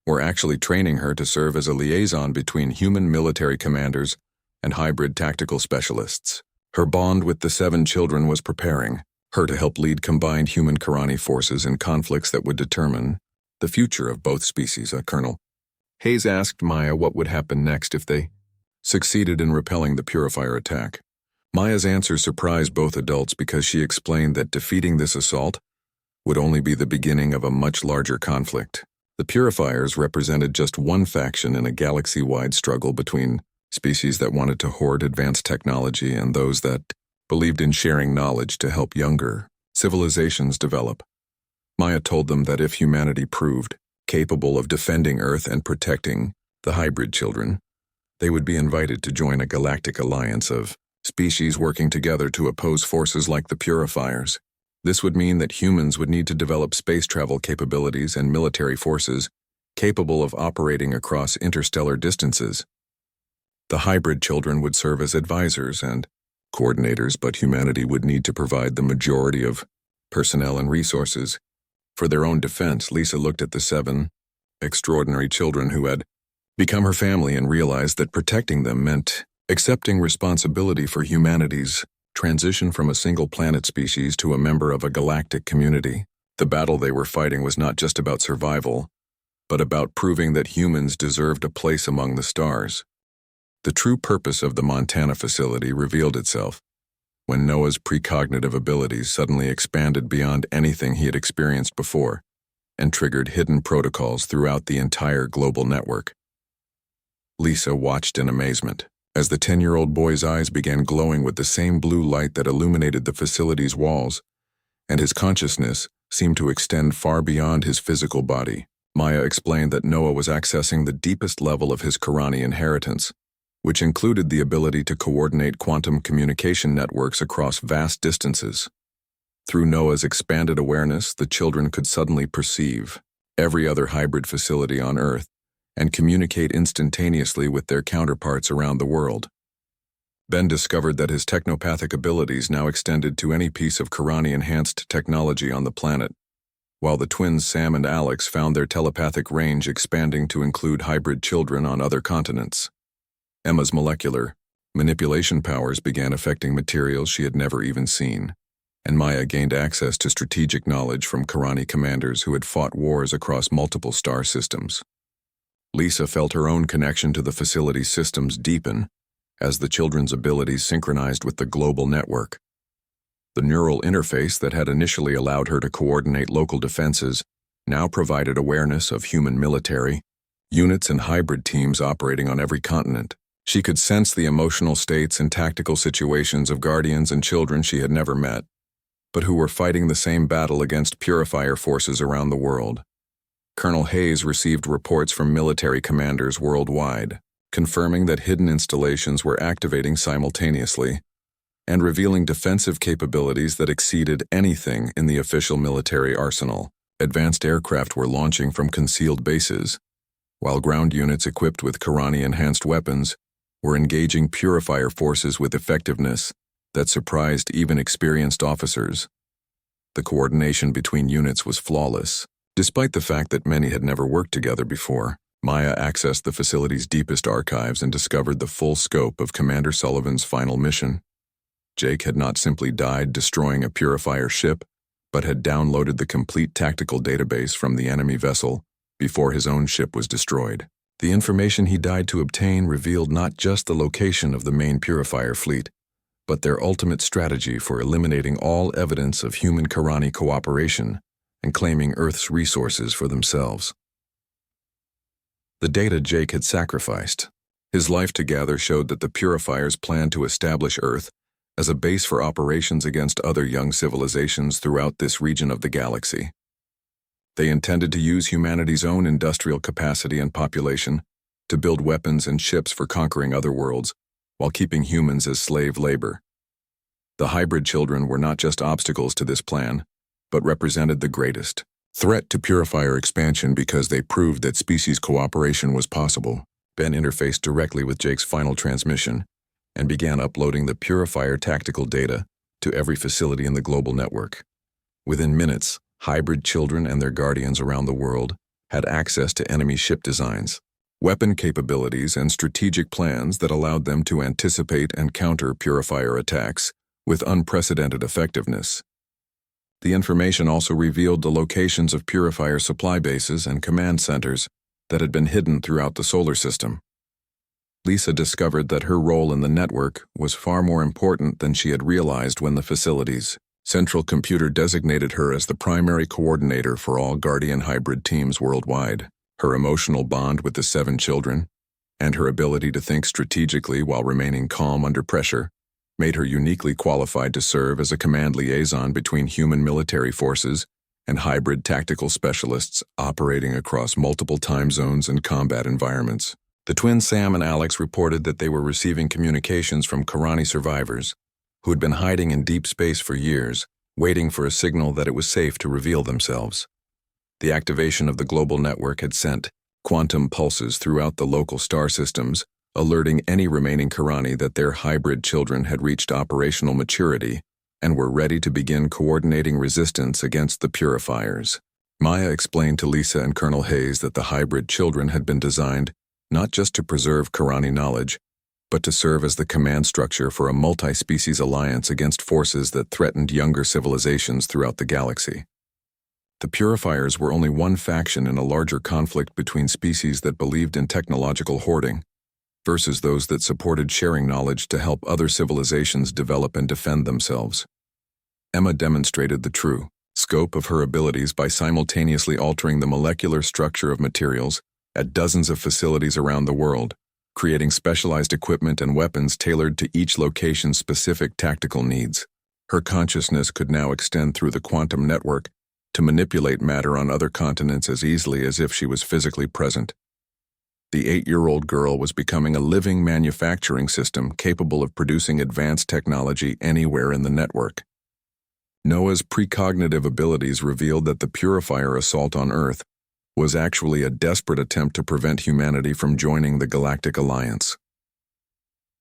were actually training her to serve as a liaison between human military commanders and hybrid tactical specialists. Her bond with the 7 children was preparing her to help lead combined human Karani forces in conflicts that would determine the future of both species. Colonel Hayes asked Maya what would happen next if they succeeded in repelling the purifier attack. Maya's answer surprised both adults because she explained that defeating this assault would only be the beginning of a much larger conflict. The purifiers represented just one faction in a galaxy-wide struggle between species that wanted to hoard advanced technology and those that believed in sharing knowledge to help younger civilizations develop. Maya told them that if humanity proved capable of defending Earth and protecting the hybrid children, they would be invited to join a galactic alliance of species working together to oppose forces like the purifiers. This would mean that humans would need to develop space travel capabilities and military forces capable of operating across interstellar distances. The hybrid children would serve as advisors and coordinators, but humanity would need to provide the majority of personnel and resources. For their own defense, Lisa looked at the 7 extraordinary children who had become her family and realized that protecting them meant accepting responsibility for humanity's transition from a single planet species to a member of a galactic community. The battle they were fighting was not just about survival, but about proving that humans deserved a place among the stars. The true purpose of the Montana facility revealed itself when Noah's precognitive abilities suddenly expanded beyond anything he had experienced before and triggered hidden protocols throughout the entire global network. Lisa watched in amazement as the 10-year-old boy's eyes began glowing with the same blue light that illuminated the facility's walls, and his consciousness seemed to extend far beyond his physical body. Maya explained that Noah was accessing the deepest level of his Karani inheritance, which included the ability to coordinate quantum communication networks across vast distances. Through Noah's expanded awareness, the children could suddenly perceive every other hybrid facility on Earth and communicate instantaneously with their counterparts around the world. Ben discovered that his technopathic abilities now extended to any piece of Karani-enhanced technology on the planet, while the twins Sam and Alex found their telepathic range expanding to include hybrid children on other continents. Emma's molecular manipulation powers began affecting materials she had never even seen, and Maya gained access to strategic knowledge from Karani commanders who had fought wars across multiple star systems. Lisa felt her own connection to the facility's systems deepen as the children's abilities synchronized with the global network. The neural interface that had initially allowed her to coordinate local defenses now provided awareness of human military units and hybrid teams operating on every continent. She could sense the emotional states and tactical situations of guardians and children she had never met, but who were fighting the same battle against purifier forces around the world. Colonel Hayes received reports from military commanders worldwide, confirming that hidden installations were activating simultaneously and revealing defensive capabilities that exceeded anything in the official military arsenal. Advanced aircraft were launching from concealed bases, while ground units equipped with Karani-enhanced weapons were engaging purifier forces with effectiveness that surprised even experienced officers. The coordination between units was flawless. Despite the fact that many had never worked together before, Maya accessed the facility's deepest archives and discovered the full scope of Commander Sullivan's final mission. Jake had not simply died destroying a purifier ship, but had downloaded the complete tactical database from the enemy vessel before his own ship was destroyed. The information he died to obtain revealed not just the location of the main purifier fleet, but their ultimate strategy for eliminating all evidence of human Karani cooperation and claiming Earth's resources for themselves. The data Jake had sacrificed, his life to gather, showed that the purifiers planned to establish Earth as a base for operations against other young civilizations throughout this region of the galaxy. They intended to use humanity's own industrial capacity and population to build weapons and ships for conquering other worlds, while keeping humans as slave labor. The hybrid children were not just obstacles to this plan, but represented the greatest threat to purifier expansion because they proved that species cooperation was possible. Ben interfaced directly with Jake's final transmission and began uploading the purifier tactical data to every facility in the global network. Within minutes, hybrid children and their guardians around the world had access to enemy ship designs, weapon capabilities, and strategic plans that allowed them to anticipate and counter purifier attacks with unprecedented effectiveness. The information also revealed the locations of purifier supply bases and command centers that had been hidden throughout the solar system. Lisa discovered that her role in the network was far more important than she had realized when the facility's central computer designated her as the primary coordinator for all Guardian hybrid teams worldwide. Her emotional bond with the 7 children, and her ability to think strategically while remaining calm under pressure, made her uniquely qualified to serve as a command liaison between human military forces and hybrid tactical specialists operating across multiple time zones and combat environments. The twins Sam and Alex reported that they were receiving communications from Karani survivors who had been hiding in deep space for years, waiting for a signal that it was safe to reveal themselves. The activation of the global network had sent quantum pulses throughout the local star systems, alerting any remaining Karani that their hybrid children had reached operational maturity and were ready to begin coordinating resistance against the purifiers. Maya explained to Lisa and Colonel Hayes that the hybrid children had been designed not just to preserve Karani knowledge, but to serve as the command structure for a multi-species alliance against forces that threatened younger civilizations throughout the galaxy. The purifiers were only one faction in a larger conflict between species that believed in technological hoarding versus those that supported sharing knowledge to help other civilizations develop and defend themselves. Emma demonstrated the true scope of her abilities by simultaneously altering the molecular structure of materials at dozens of facilities around the world, creating specialized equipment and weapons tailored to each location's specific tactical needs. Her consciousness could now extend through the quantum network to manipulate matter on other continents as easily as if she was physically present. The 8-year-old girl was becoming a living manufacturing system capable of producing advanced technology anywhere in the network. Noah's precognitive abilities revealed that the purifier assault on Earth was actually a desperate attempt to prevent humanity from joining the Galactic Alliance.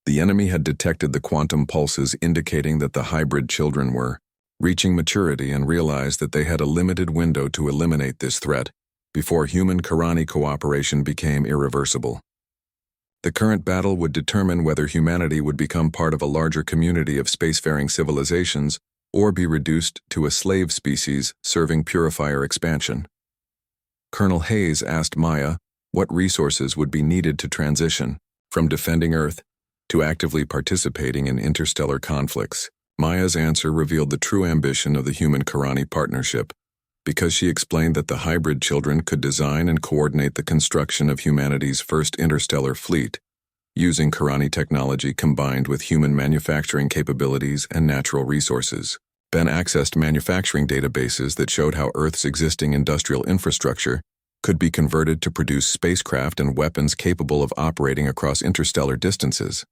The enemy had detected the quantum pulses indicating that the hybrid children were reaching maturity and realized that they had a limited window to eliminate this threat before human Karani cooperation became irreversible. The current battle would determine whether humanity would become part of a larger community of spacefaring civilizations or be reduced to a slave species serving purifier expansion. Colonel Hayes asked Maya what resources would be needed to transition from defending Earth to actively participating in interstellar conflicts. Maya's answer revealed the true ambition of the human-Karani partnership, because she explained that the hybrid children could design and coordinate the construction of humanity's first interstellar fleet, using Karani technology combined with human manufacturing capabilities and natural resources. Ben accessed manufacturing databases that showed how Earth's existing industrial infrastructure could be converted to produce spacecraft and weapons capable of operating across interstellar distances.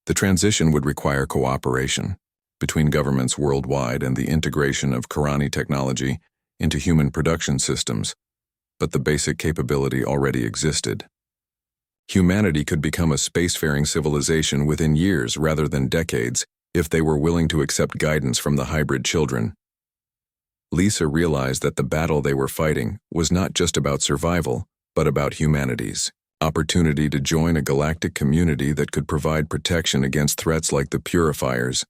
The transition would require cooperation between governments worldwide and the integration of Karani technology into human production systems, but the basic capability already existed. Humanity could become a spacefaring civilization within years rather than decades if they were willing to accept guidance from the hybrid children. Lisa realized that the battle they were fighting was not just about survival, but about humanity's opportunity to join a galactic community that could provide protection against threats like the purifiers,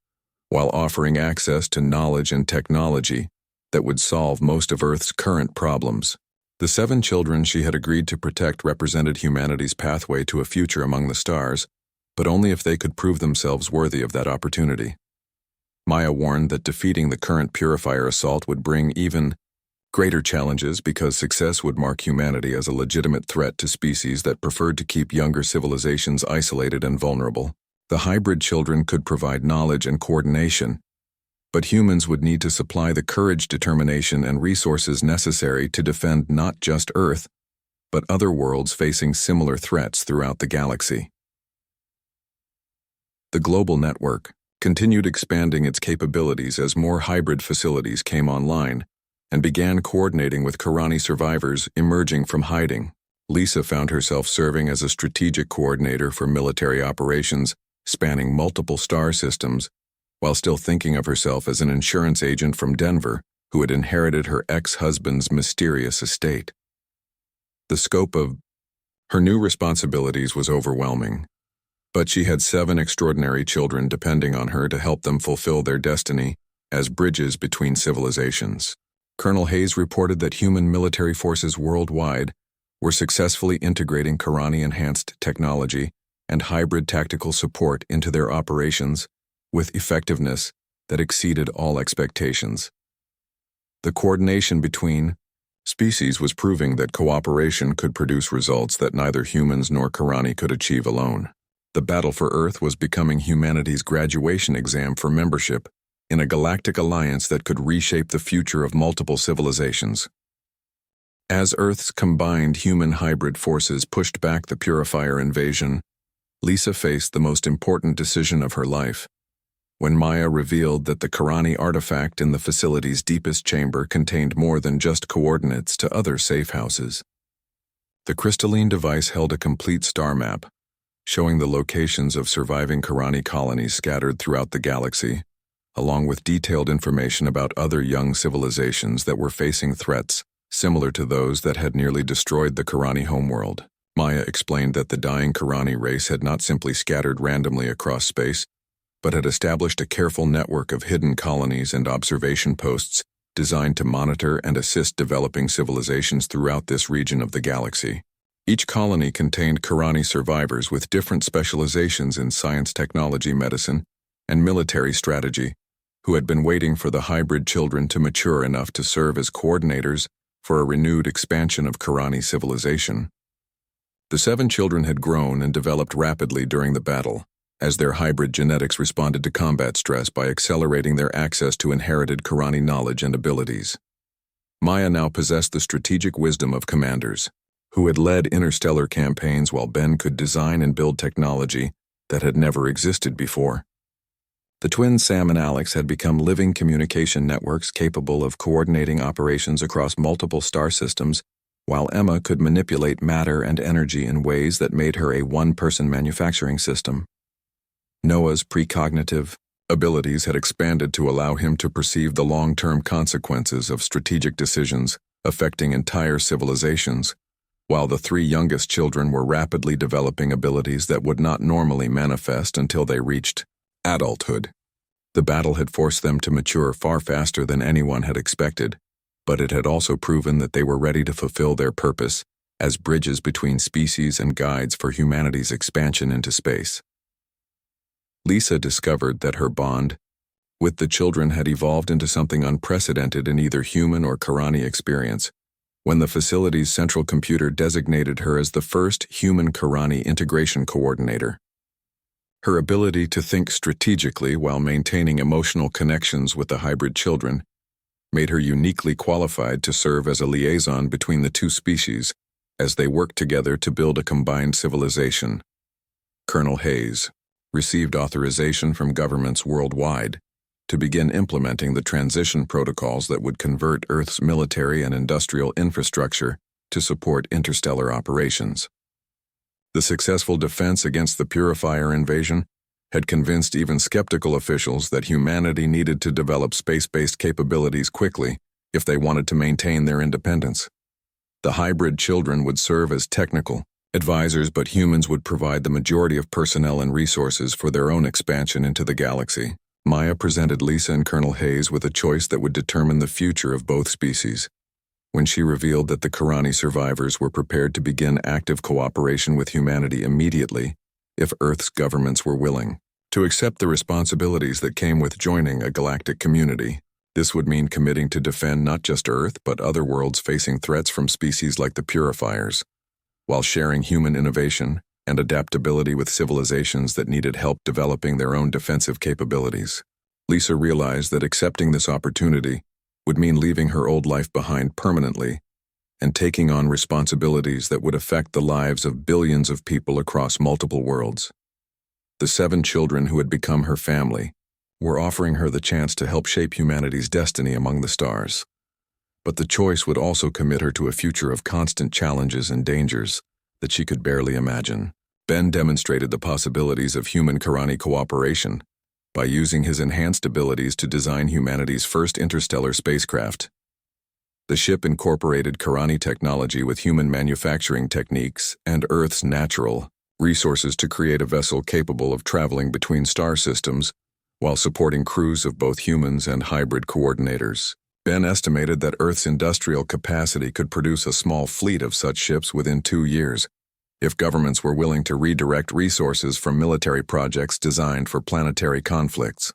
while offering access to knowledge and technology that would solve most of Earth's current problems. The 7 children she had agreed to protect represented humanity's pathway to a future among the stars, but only if they could prove themselves worthy of that opportunity. Maya warned that defeating the current purifier assault would bring even greater challenges because success would mark humanity as a legitimate threat to species that preferred to keep younger civilizations isolated and vulnerable. The hybrid children could provide knowledge and coordination, but humans would need to supply the courage, determination, and resources necessary to defend not just Earth, but other worlds facing similar threats throughout the galaxy. The global network continued expanding its capabilities as more hybrid facilities came online and began coordinating with Karani survivors emerging from hiding. Lisa found herself serving as a strategic coordinator for military operations spanning multiple star systems, while still thinking of herself as an insurance agent from Denver who had inherited her ex-husband's mysterious estate. The scope of her new responsibilities was overwhelming, but she had 7 extraordinary children depending on her to help them fulfill their destiny as bridges between civilizations. Colonel Hayes reported that human military forces worldwide were successfully integrating Karani-enhanced technology and hybrid tactical support into their operations with effectiveness that exceeded all expectations. The coordination between species was proving that cooperation could produce results that neither humans nor Karani could achieve alone. The battle for Earth was becoming humanity's graduation exam for membership in a galactic alliance that could reshape the future of multiple civilizations. As Earth's combined human hybrid forces pushed back the Purifier invasion, Lisa faced the most important decision of her life, when Maya revealed that the Karani artifact in the facility's deepest chamber contained more than just coordinates to other safe houses. The crystalline device held a complete star map, showing the locations of surviving Karani colonies scattered throughout the galaxy, along with detailed information about other young civilizations that were facing threats similar to those that had nearly destroyed the Karani homeworld. Maya explained that the dying Karani race had not simply scattered randomly across space, but had established a careful network of hidden colonies and observation posts designed to monitor and assist developing civilizations throughout this region of the galaxy. Each colony contained Karani survivors with different specializations in science, technology, medicine, and military strategy, who had been waiting for the hybrid children to mature enough to serve as coordinators for a renewed expansion of Karani civilization. The 7 children had grown and developed rapidly during the battle, as their hybrid genetics responded to combat stress by accelerating their access to inherited Karani knowledge and abilities. Maya now possessed the strategic wisdom of commanders, who had led interstellar campaigns while Ben could design and build technology that had never existed before. The twins Sam and Alex had become living communication networks capable of coordinating operations across multiple star systems, while Emma could manipulate matter and energy in ways that made her a one-person manufacturing system. Noah's precognitive abilities had expanded to allow him to perceive the long-term consequences of strategic decisions affecting entire civilizations, while the 3 youngest children were rapidly developing abilities that would not normally manifest until they reached adulthood. The battle had forced them to mature far faster than anyone had expected, but it had also proven that they were ready to fulfill their purpose as bridges between species and guides for humanity's expansion into space. Lisa discovered that her bond with the children had evolved into something unprecedented in either human or Karani experience, when the facility's central computer designated her as the first human Karani integration coordinator. Her ability to think strategically while maintaining emotional connections with the hybrid children made her uniquely qualified to serve as a liaison between the 2 species as they worked together to build a combined civilization. Colonel Hayes received authorization from governments worldwide to begin implementing the transition protocols that would convert Earth's military and industrial infrastructure to support interstellar operations. The successful defense against the Purifier invasion had convinced even skeptical officials that humanity needed to develop space-based capabilities quickly if they wanted to maintain their independence. The hybrid children would serve as technical advisors, but humans would provide the majority of personnel and resources for their own expansion into the galaxy. Maya presented Lisa and Colonel Hayes with a choice that would determine the future of both species. When she revealed that the Karani survivors were prepared to begin active cooperation with humanity immediately, if Earth's governments were willing to accept the responsibilities that came with joining a galactic community. This would mean committing to defend not just Earth but other worlds facing threats from species like the Purifiers, while sharing human innovation and adaptability with civilizations that needed help developing their own defensive capabilities. Lisa realized that accepting this opportunity would mean leaving her old life behind permanently and taking on responsibilities that would affect the lives of billions of people across multiple worlds. The 7 children who had become her family were offering her the chance to help shape humanity's destiny among the stars. But the choice would also commit her to a future of constant challenges and dangers that she could barely imagine. Ben demonstrated the possibilities of human-Karani cooperation by using his enhanced abilities to design humanity's first interstellar spacecraft. The ship incorporated Karani technology with human manufacturing techniques and Earth's natural resources to create a vessel capable of traveling between star systems while supporting crews of both humans and hybrid coordinators. Ben estimated that Earth's industrial capacity could produce a small fleet of such ships within 2 years, if governments were willing to redirect resources from military projects designed for planetary conflicts.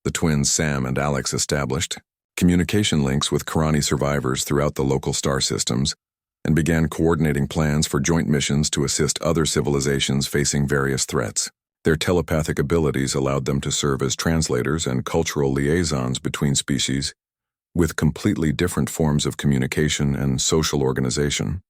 The twins Sam and Alex established communication links with Karani survivors throughout the local star systems and began coordinating plans for joint missions to assist other civilizations facing various threats. Their telepathic abilities allowed them to serve as translators and cultural liaisons between species, with completely different forms of communication and social organization.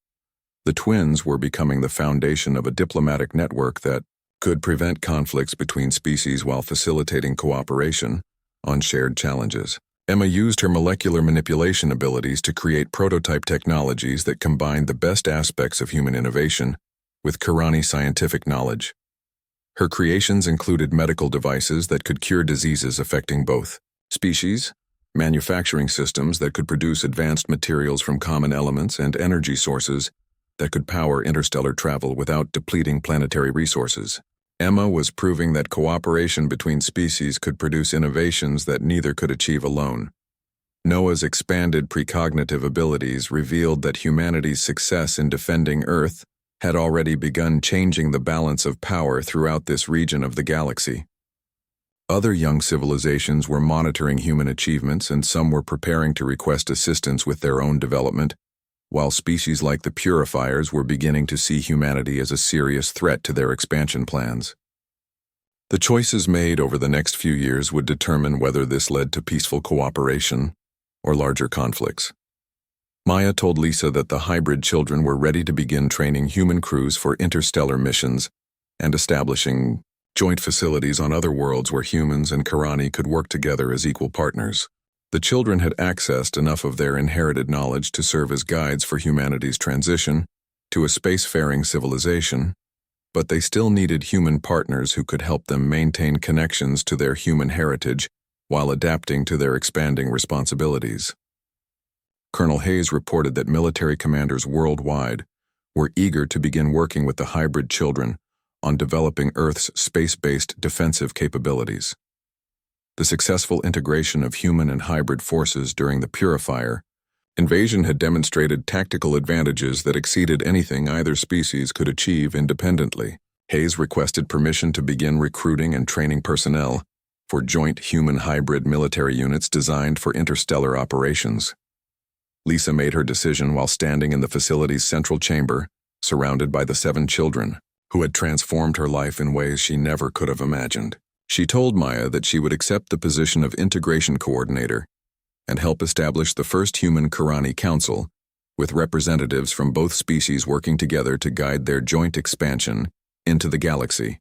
The twins were becoming the foundation of a diplomatic network that could prevent conflicts between species while facilitating cooperation on shared challenges. Emma used her molecular manipulation abilities to create prototype technologies that combined the best aspects of human innovation with Karani scientific knowledge. Her creations included medical devices that could cure diseases affecting both species, manufacturing systems that could produce advanced materials from common elements, and energy sources that could power interstellar travel without depleting planetary resources. Emma was proving that cooperation between species could produce innovations that neither could achieve alone. Noah's expanded precognitive abilities revealed that humanity's success in defending Earth had already begun changing the balance of power throughout this region of the galaxy. Other young civilizations were monitoring human achievements, and some were preparing to request assistance with their own development, while species like the Purifiers were beginning to see humanity as a serious threat to their expansion plans. The choices made over the next few years would determine whether this led to peaceful cooperation or larger conflicts. Maya told Lisa that the hybrid children were ready to begin training human crews for interstellar missions and establishing joint facilities on other worlds where humans and Karani could work together as equal partners. The children had accessed enough of their inherited knowledge to serve as guides for humanity's transition to a spacefaring civilization, but they still needed human partners who could help them maintain connections to their human heritage while adapting to their expanding responsibilities. Colonel Hayes reported that military commanders worldwide were eager to begin working with the hybrid children on developing Earth's space-based defensive capabilities. The successful integration of human and hybrid forces during the Purifier invasion had demonstrated tactical advantages that exceeded anything either species could achieve independently. Hayes requested permission to begin recruiting and training personnel for joint human-hybrid military units designed for interstellar operations. Lisa made her decision while standing in the facility's central chamber, surrounded by the 7 children, who had transformed her life in ways she never could have imagined. She told Maya that she would accept the position of integration coordinator and help establish the first human Karani council, with representatives from both species working together to guide their joint expansion into the galaxy.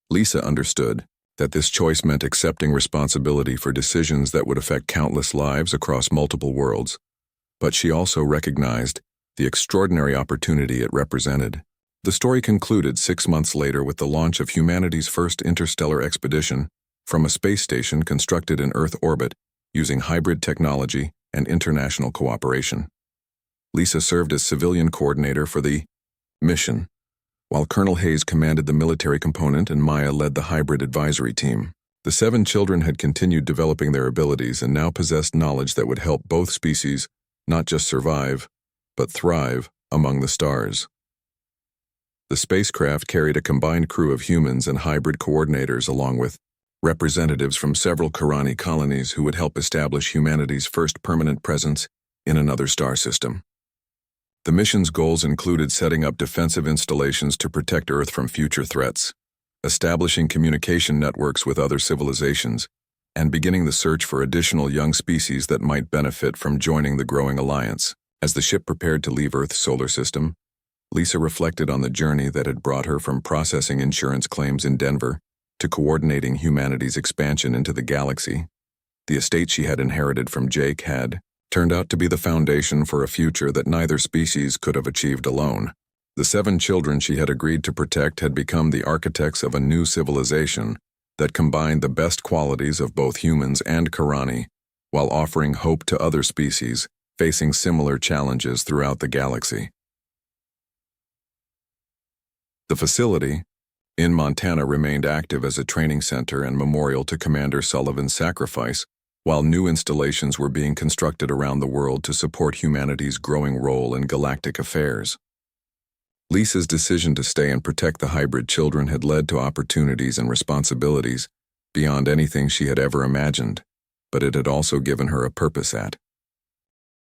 Lisa understood that this choice meant accepting responsibility for decisions that would affect countless lives across multiple worlds, but she also recognized the extraordinary opportunity it represented. The story concluded 6 months later with the launch of humanity's first interstellar expedition from a space station constructed in Earth orbit using hybrid technology and international cooperation. Lisa served as civilian coordinator for the mission, while Colonel Hayes commanded the military component and Maya led the hybrid advisory team. The 7 children had continued developing their abilities and now possessed knowledge that would help both species not just survive, but thrive among the stars. The spacecraft carried a combined crew of humans and hybrid coordinators along with representatives from several Karani colonies who would help establish humanity's first permanent presence in another star system. The mission's goals included setting up defensive installations to protect Earth from future threats, establishing communication networks with other civilizations, and beginning the search for additional young species that might benefit from joining the growing alliance. As the ship prepared to leave Earth's solar system, Lisa reflected on the journey that had brought her from processing insurance claims in Denver to coordinating humanity's expansion into the galaxy. The estate she had inherited from Jake had turned out to be the foundation for a future that neither species could have achieved alone. The 7 children she had agreed to protect had become the architects of a new civilization that combined the best qualities of both humans and Karani, while offering hope to other species facing similar challenges throughout the galaxy. The facility in Montana remained active as a training center and memorial to Commander Sullivan's sacrifice, while new installations were being constructed around the world to support humanity's growing role in galactic affairs. Lisa's decision to stay and protect the hybrid children had led to opportunities and responsibilities beyond anything she had ever imagined, but it had also given her a purpose at